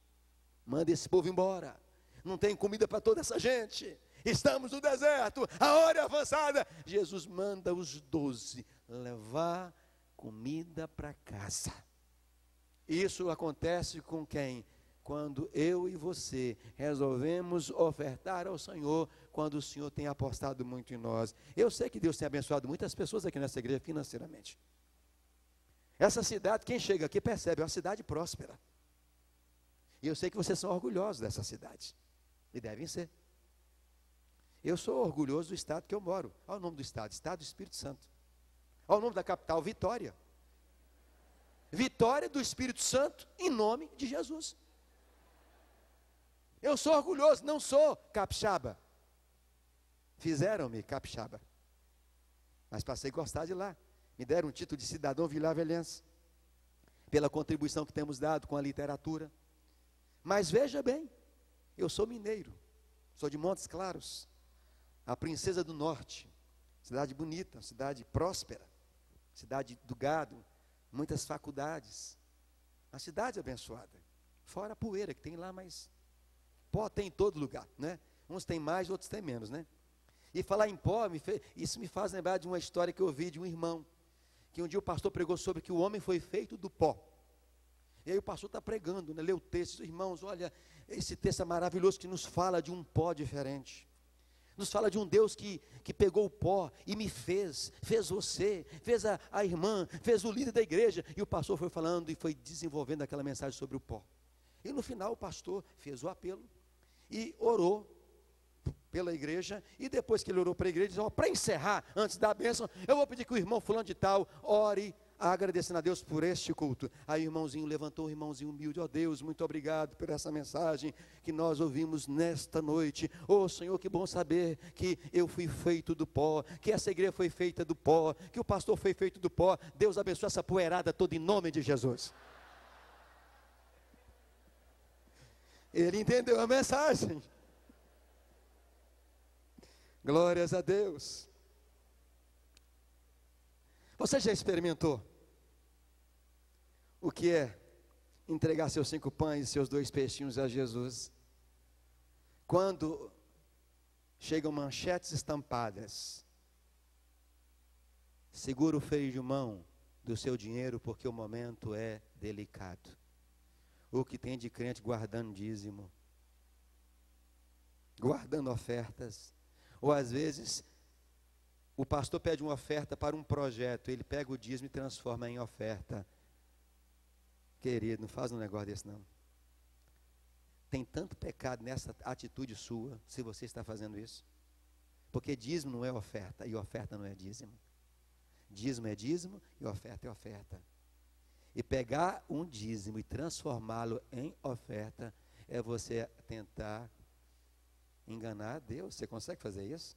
Manda esse povo embora. Não tem comida para toda essa gente. Estamos no deserto, a hora é avançada. Jesus manda os 12 levar comida para casa. Isso acontece com quem? Quando eu e você resolvemos ofertar ao Senhor, quando o Senhor tem apostado muito em nós. Eu sei que Deus tem abençoado muitas pessoas aqui nessa igreja financeiramente. Essa cidade, quem chega aqui percebe, é uma cidade próspera. E eu sei que vocês são orgulhosos dessa cidade. E devem ser. Eu sou orgulhoso do estado que eu moro. Olha o nome do estado, Estado do Espírito Santo. Olha o nome da capital, Vitória. Vitória do Espírito Santo, em nome de Jesus. Eu sou orgulhoso, não sou capixaba. Fizeram-me capixaba, mas passei a gostar de lá. Me deram um título de cidadão vilavelhense, pela contribuição que temos dado com a literatura. Mas veja bem, eu sou mineiro, sou de Montes Claros, a princesa do norte, cidade bonita, cidade próspera, cidade do gado, muitas faculdades, uma cidade abençoada, fora a poeira que tem lá, mas pó tem em todo lugar, né? Uns têm mais, outros têm menos, né? E falar em pó, isso me faz lembrar de uma história que eu ouvi de um irmão, que um dia o pastor pregou sobre que o homem foi feito do pó. E aí o pastor está pregando, né? Lê o texto, irmãos, olha, esse texto é maravilhoso que nos fala de um pó diferente. Nos fala de um Deus que pegou o pó e me fez você, fez a irmã, fez o líder da igreja. E o pastor foi falando e foi desenvolvendo aquela mensagem sobre o pó. E no final o pastor fez o apelo e orou pela igreja, e depois que ele orou para a igreja, disse, para encerrar, antes da bênção, eu vou pedir que o irmão fulano de tal ore, agradecendo a Deus por este culto. Aí o irmãozinho levantou, um irmãozinho humilde, Deus, muito obrigado por essa mensagem que nós ouvimos nesta noite. Senhor, que bom saber que eu fui feito do pó, que essa igreja foi feita do pó, que o pastor foi feito do pó. Deus abençoe essa poeirada toda em nome de Jesus. Ele entendeu a mensagem. Glórias a Deus. Você já experimentou o que é entregar seus 5 pães e seus 2 peixinhos a Jesus? Quando chegam manchetes estampadas, segura o freio de mão do seu dinheiro porque o momento é delicado. O que tem de crente guardando dízimo, guardando ofertas, ou às vezes o pastor pede uma oferta para um projeto, ele pega o dízimo e transforma em oferta. Querido, não faz um negócio desse não. Tem tanto pecado nessa atitude sua, se você está fazendo isso. Porque dízimo não é oferta, e oferta não é dízimo. Dízimo é dízimo, e oferta é oferta. E pegar um dízimo e transformá-lo em oferta, é você tentar enganar Deus. Você consegue fazer isso?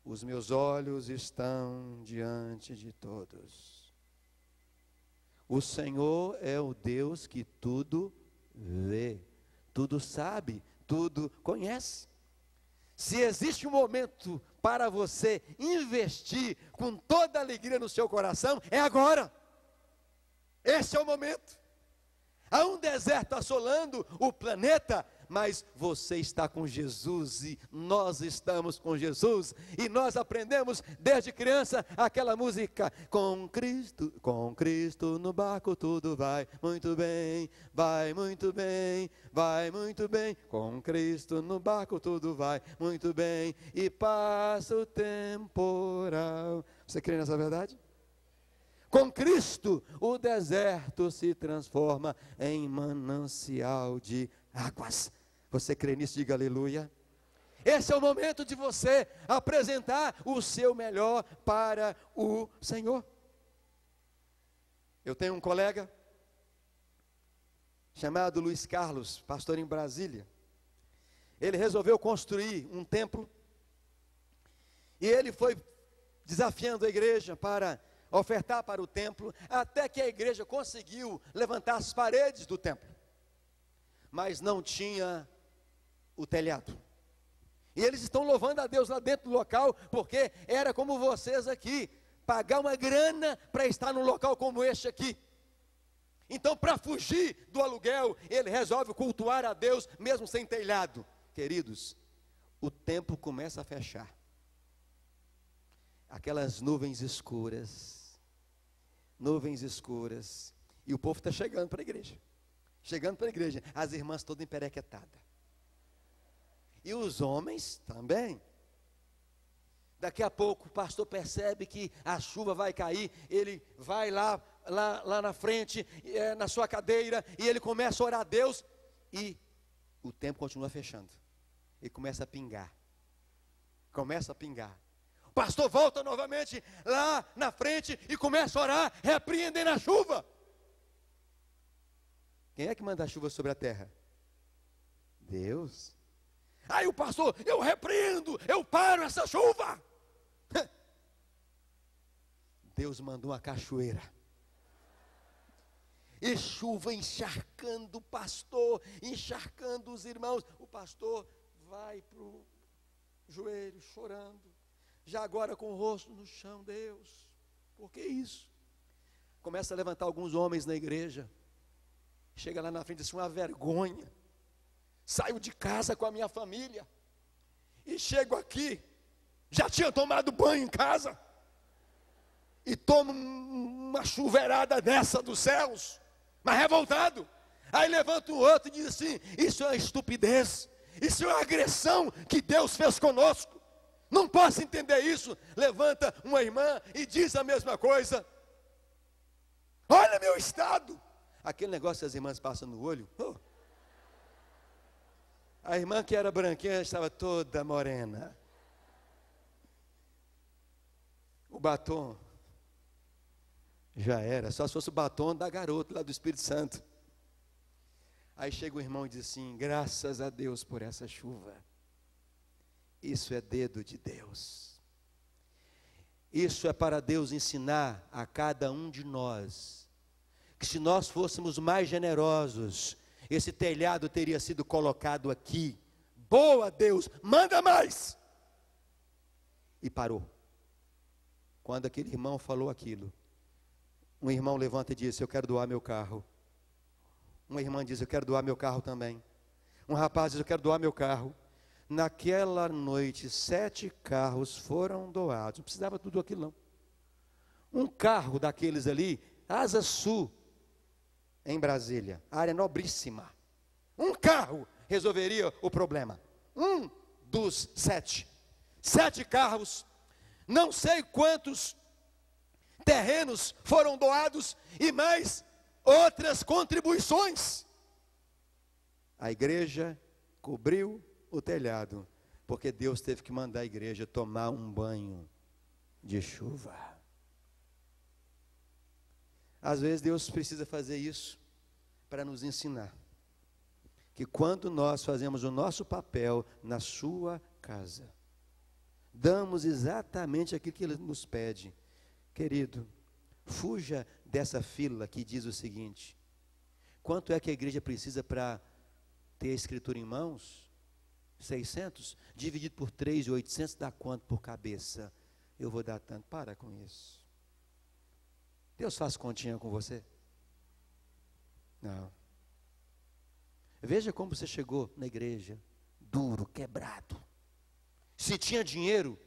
Os meus olhos estão diante de todos. O Senhor é o Deus que tudo vê, tudo sabe, tudo conhece. Se existe um momento para você investir com toda a alegria no seu coração, é agora. Esse é o momento. Há um deserto assolando o planeta, mas você está com Jesus e nós estamos com Jesus, e nós aprendemos desde criança aquela música, com Cristo no barco tudo vai muito bem, vai muito bem, vai muito bem, com Cristo no barco tudo vai muito bem, e passa o temporal. Você crê nessa verdade? Com Cristo o deserto se transforma em manancial de águas. Você crê nisso? Diga aleluia. Esse é o momento de você apresentar o seu melhor para o Senhor. Eu tenho um colega chamado Luiz Carlos, pastor em Brasília. Ele resolveu construir um templo e ele foi desafiando a igreja para ofertar para o templo, até que a igreja conseguiu levantar as paredes do templo, mas não tinha o telhado. E eles estão louvando a Deus lá dentro do local, porque era como vocês aqui, pagar uma grana para estar num local como este aqui. Então, para fugir do aluguel, ele resolve cultuar a Deus, mesmo sem telhado. Queridos, o tempo começa a fechar. Aquelas nuvens escuras, e o povo está chegando para a igreja, as irmãs todas emperequetadas, e os homens também. Daqui a pouco o pastor percebe que a chuva vai cair, ele vai lá na frente, na sua cadeira, e ele começa a orar a Deus, e o tempo continua fechando, e começa a pingar, o pastor volta novamente lá na frente e começa a orar, repreendendo a chuva. Quem é que manda a chuva sobre a terra? Deus. Aí o pastor, eu repreendo, eu paro essa chuva. Deus mandou uma cachoeira. E chuva encharcando o pastor, encharcando os irmãos. O pastor vai para o joelho chorando. Já agora com o rosto no chão, Deus, por que isso? Começa a levantar alguns homens na igreja. Chega lá na frente e diz, uma vergonha. Saio de casa com a minha família e chego aqui, já tinha tomado banho em casa. e toma uma chuveirada dessa dos céus, mas revoltado. Aí levanta o outro e diz assim: isso é uma estupidez, isso é uma agressão que Deus fez conosco, não posso entender isso. Levanta uma irmã e diz a mesma coisa. Olha meu estado. Aquele negócio que as irmãs passam no olho. A irmã que era branquinha estava toda morena. O batom já era, só se fosse o batom da garota lá do Espírito Santo. Aí chega o irmão e diz assim: graças a Deus por essa chuva. Isso é dedo de Deus. Isso é para Deus ensinar a cada um de nós que se nós fôssemos mais generosos, esse telhado teria sido colocado aqui. Boa Deus, manda mais! E parou. Quando aquele irmão falou aquilo, um irmão levanta e disse: eu quero doar meu carro. Uma irmã diz: eu quero doar meu carro também. Um rapaz diz: eu quero doar meu carro. Naquela noite, 7 carros foram doados. Não precisava tudo aquilo não. Um carro daqueles ali, Asa Sul, em Brasília, área nobríssima. Um carro resolveria o problema. Um dos 7. 7 carros. Não sei quantos terrenos foram doados e mais outras contribuições. A igreja cobriu o telhado, porque Deus teve que mandar a igreja tomar um banho de chuva. Às vezes Deus precisa fazer isso para nos ensinar que quando nós fazemos o nosso papel na sua casa, damos exatamente aquilo que Ele nos pede. Querido, fuja dessa fila que diz o seguinte: quanto é que a igreja precisa para ter a escritura em mãos? 600, dividido por 3, 800, dá quanto por cabeça? Eu vou dar tanto. Para com isso. Deus faz continha com você? Não. Veja como você chegou na igreja, duro, quebrado. Se tinha dinheiro,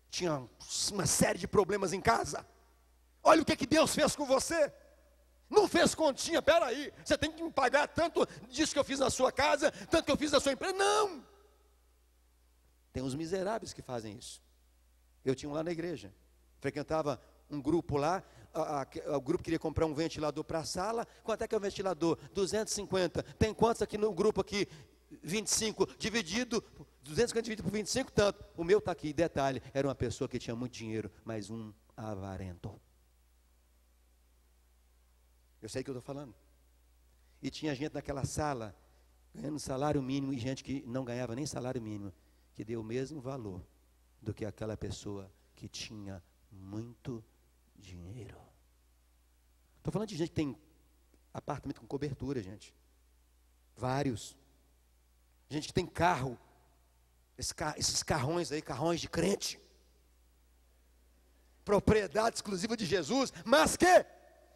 tinha uma série de problemas em casa. Olha o que Deus fez com você. Não fez continha, peraí, você tem que me pagar tanto disso que eu fiz na sua casa, tanto que eu fiz na sua empresa. Não! Tem uns miseráveis que fazem isso. Eu tinha um lá na igreja, frequentava um grupo lá, o grupo queria comprar um ventilador para a sala. Quanto é que é o ventilador? 250. Tem quantos aqui no grupo aqui? 25, dividido, 250 dividido por 25, tanto. O meu está aqui, detalhe, era uma pessoa que tinha muito dinheiro, mas um avarento. Eu sei o que eu estou falando. E tinha gente naquela sala, ganhando salário mínimo, e gente que não ganhava nem salário mínimo, que deu o mesmo valor do que aquela pessoa que tinha muito dinheiro. Estou falando de gente que tem apartamento com cobertura, gente. Vários. Gente que tem carro. Esses carrões aí, carrões de crente. Propriedade exclusiva de Jesus, mas que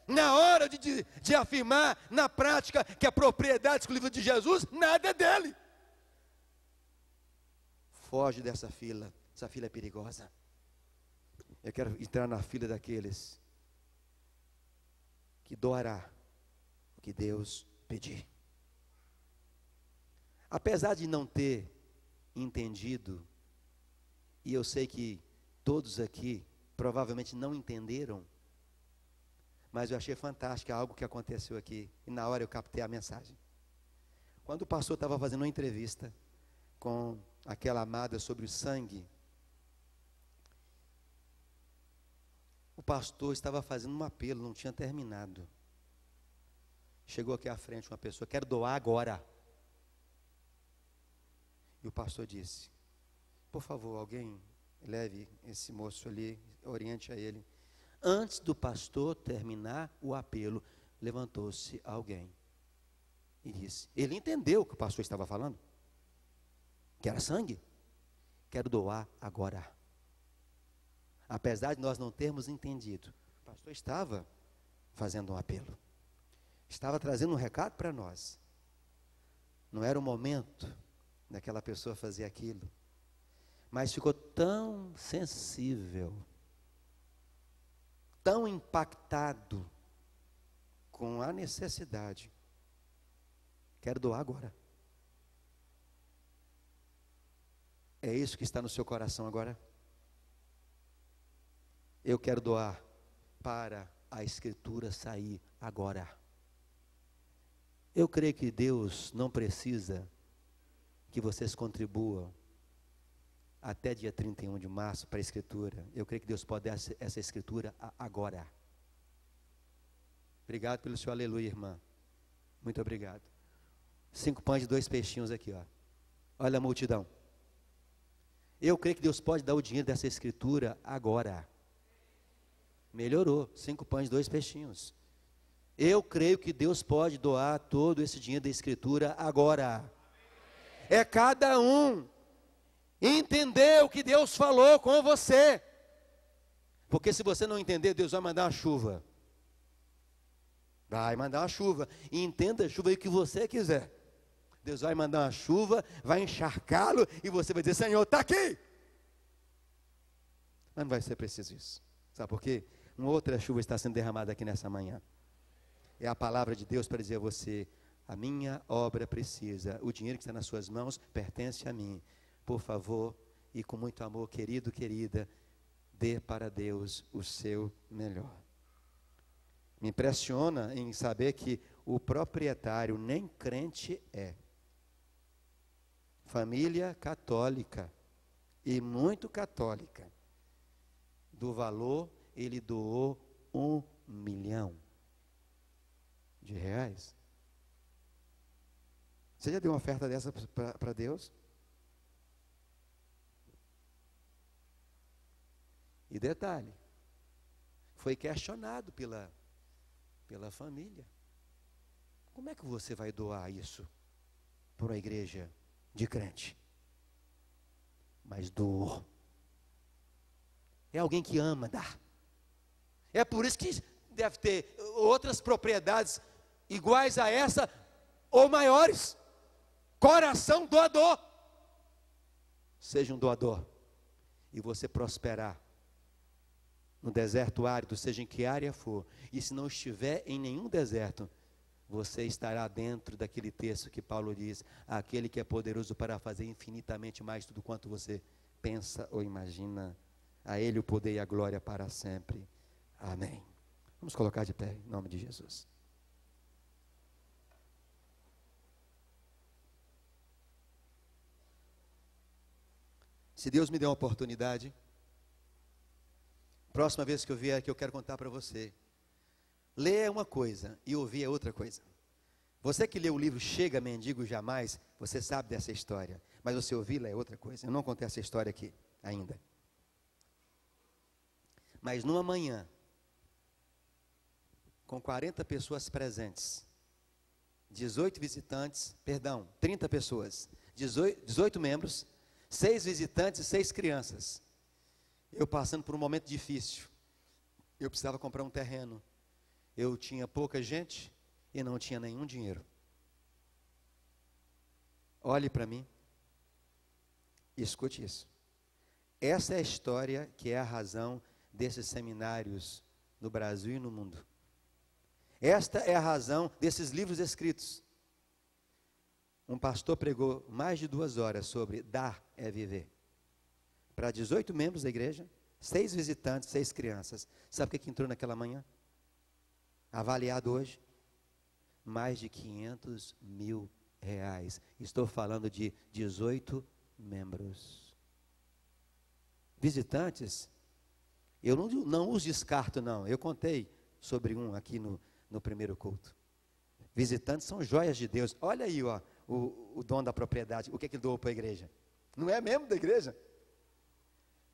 na hora de afirmar na prática que a propriedade exclusiva de Jesus, nada é dele. Foge dessa fila. Essa fila é perigosa. Eu quero entrar na fila daqueles que doará o que Deus pedir. Apesar de não ter entendido, e eu sei que todos aqui provavelmente não entenderam, mas eu achei fantástico algo que aconteceu aqui, e na hora eu captei a mensagem. Quando o pastor estava fazendo uma entrevista com aquela amada sobre o sangue, o pastor estava fazendo um apelo, não tinha terminado. Chegou aqui à frente uma pessoa: quero doar agora. E o pastor disse: por favor, alguém leve esse moço ali, oriente a ele. Antes do pastor terminar o apelo, levantou-se alguém e disse: ele entendeu o que o pastor estava falando, que era sangue. Quero doar agora. Apesar de nós não termos entendido, o pastor estava fazendo um apelo, estava trazendo um recado para nós. Não era o momento daquela pessoa fazer aquilo, mas ficou tão sensível tão impactado com a necessidade, quero doar agora. É isso que está no seu coração agora? Eu quero doar para a Escritura sair agora. Eu creio que Deus não precisa que vocês contribuam até dia 31 de março para a Escritura. Eu creio que Deus pode dar essa Escritura agora. Obrigado pelo seu aleluia, irmã. Muito obrigado. 5 pães e 2 peixinhos aqui, ó. Olha a multidão. Eu creio que Deus pode dar o dinheiro dessa Escritura agora. Melhorou. 5 pães e 2 peixinhos. Eu creio que Deus pode doar todo esse dinheiro da Escritura agora. É cada um entender o que Deus falou com você. Porque se você não entender, Deus vai mandar uma chuva. Vai mandar uma chuva. E entenda a chuva aí que você quiser. Deus vai mandar uma chuva, vai encharcá-lo e você vai dizer, Senhor, está aqui. Mas não vai ser preciso isso. Sabe por quê? Uma outra chuva está sendo derramada aqui nessa manhã. É a palavra de Deus para dizer a você, a minha obra precisa, o dinheiro que está nas suas mãos pertence a mim. Por favor, e com muito amor, querido, querida, dê para Deus o seu melhor. Me impressiona em saber que o proprietário nem crente é. Família católica, e muito católica. Do valor, ele doou R$1 milhão. Você já deu uma oferta dessa para Deus? E detalhe, foi questionado pela família. Como é que você vai doar isso para uma igreja de crente? Mas doou. É alguém que ama dar. É por isso que deve ter outras propriedades iguais a essa ou maiores. Coração doador. Seja um doador e você prosperar no deserto árido, seja em que área for, e se não estiver em nenhum deserto, você estará dentro daquele texto que Paulo diz, aquele que é poderoso para fazer infinitamente mais tudo quanto você pensa ou imagina, a Ele o poder e a glória para sempre. Amém. Vamos colocar de pé, em nome de Jesus. Se Deus me der uma oportunidade, próxima vez que eu vier aqui, eu quero contar para você. Ler é uma coisa e ouvir é outra coisa. Você que leu o livro Chega, Mendigo Jamais, você sabe dessa história. Mas você ouvi-la é outra coisa. Eu não contei essa história aqui ainda. Mas numa manhã, com 40 pessoas presentes, 30 pessoas, 18 membros, 6 visitantes e 6 crianças. Eu passando por um momento difícil. Eu precisava comprar um terreno. Eu tinha pouca gente e não tinha nenhum dinheiro. Olhe para mim e escute isso. Essa é a história que é a razão desses seminários no Brasil e no mundo. Esta é a razão desses livros escritos. Um pastor pregou mais de 2 horas sobre dar é viver. Para 18 membros da igreja, 6 visitantes, 6 crianças. Sabe o que entrou naquela manhã? Avaliado hoje, mais de R$500 mil. Estou falando de 18 membros. Visitantes, eu não os descarto não, eu contei sobre um aqui no primeiro culto. Visitantes são joias de Deus. Olha aí, ó, o dono da propriedade, o que ele doou para a igreja? Não é membro da igreja?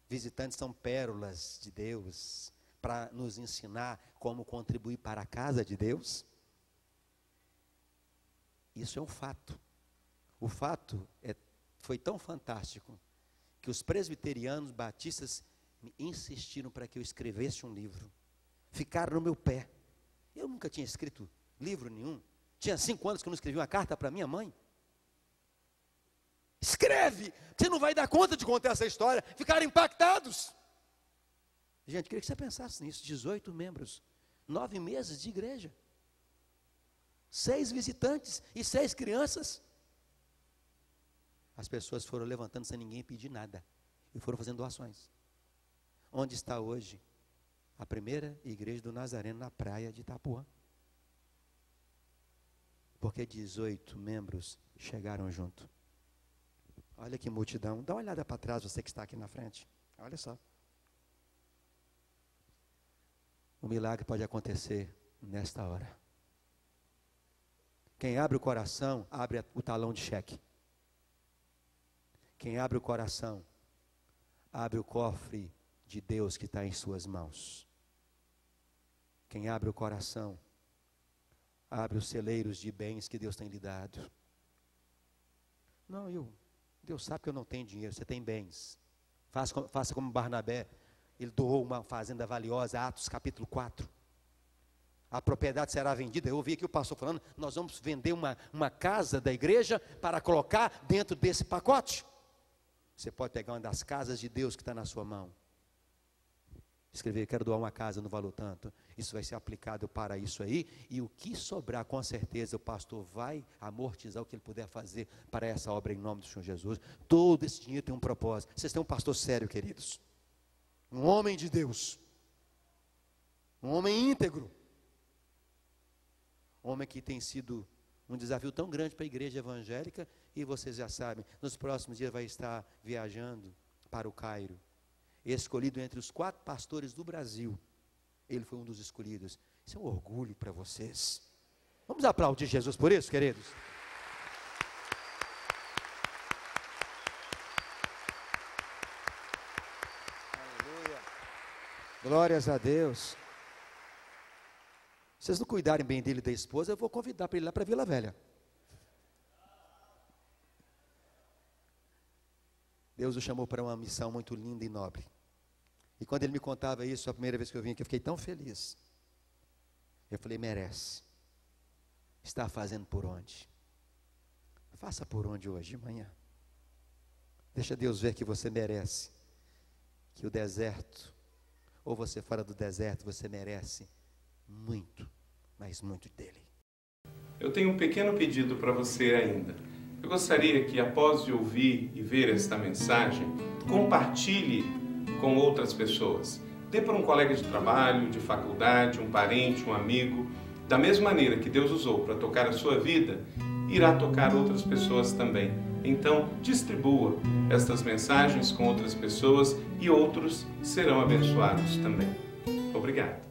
Visitantes são pérolas de Deus, para nos ensinar como contribuir para a casa de Deus. Isso é um fato. O fato foi tão fantástico, que os presbiterianos batistas me insistiram para que eu escrevesse um livro. Ficaram no meu pé. Eu nunca tinha escrito livro nenhum. Tinha 5 anos que eu não escrevi uma carta para minha mãe. Escreve, você não vai dar conta de contar essa história. Ficaram impactados. Gente, queria que você pensasse nisso. 18 membros, 9 meses de igreja, 6 visitantes e 6 crianças. As pessoas foram levantando sem ninguém pedir nada e foram fazendo doações. Onde está hoje a primeira igreja do Nazareno na praia de Itapuã? Porque 18 membros chegaram junto. Olha que multidão. Dá uma olhada para trás, você que está aqui na frente. Olha só. O milagre pode acontecer nesta hora. Quem abre o coração, abre o talão de cheque. Quem abre o coração, abre o cofre de Deus que está em suas mãos. Quem abre o coração, abre os celeiros de bens que Deus tem lhe dado. Não, Deus sabe que eu não tenho dinheiro, você tem bens. Faça como Barnabé, ele doou uma fazenda valiosa, Atos capítulo 4. A propriedade será vendida. Eu ouvi aqui o pastor falando, nós vamos vender uma casa da igreja para colocar dentro desse pacote. Você pode pegar uma das casas de Deus que está na sua mão. Escrever, quero doar uma casa no valor tanto. Isso vai ser aplicado para isso aí. E o que sobrar, com certeza, o pastor vai amortizar o que ele puder fazer para essa obra em nome do Senhor Jesus. Todo esse dinheiro tem um propósito. Vocês têm um pastor sério, queridos. Um homem de Deus. Um homem íntegro. Um homem que tem sido um desafio tão grande para a igreja evangélica. E vocês já sabem, nos próximos dias vai estar viajando para o Cairo. Escolhido entre os 4 pastores do Brasil. Ele foi um dos escolhidos. Isso é um orgulho para vocês. Vamos aplaudir Jesus por isso, queridos? Aleluia. Glórias a Deus. Se vocês não cuidarem bem dele e da esposa, eu vou convidar para ele lá para Vila Velha. Deus o chamou para uma missão muito linda e nobre. E quando ele me contava isso, a primeira vez que eu vim aqui, eu fiquei tão feliz. Eu falei, merece. Está fazendo por onde? Faça por onde hoje, de manhã. Deixa Deus ver que você merece. Que o deserto, ou você fora do deserto, você merece muito, mas muito dele. Eu tenho um pequeno pedido para você ainda. Eu gostaria que, após de ouvir e ver esta mensagem, compartilhe com outras pessoas. Dê para um colega de trabalho, de faculdade, um parente, um amigo. Da mesma maneira que Deus usou para tocar a sua vida, irá tocar outras pessoas também. Então, distribua estas mensagens com outras pessoas e outros serão abençoados também. Obrigado.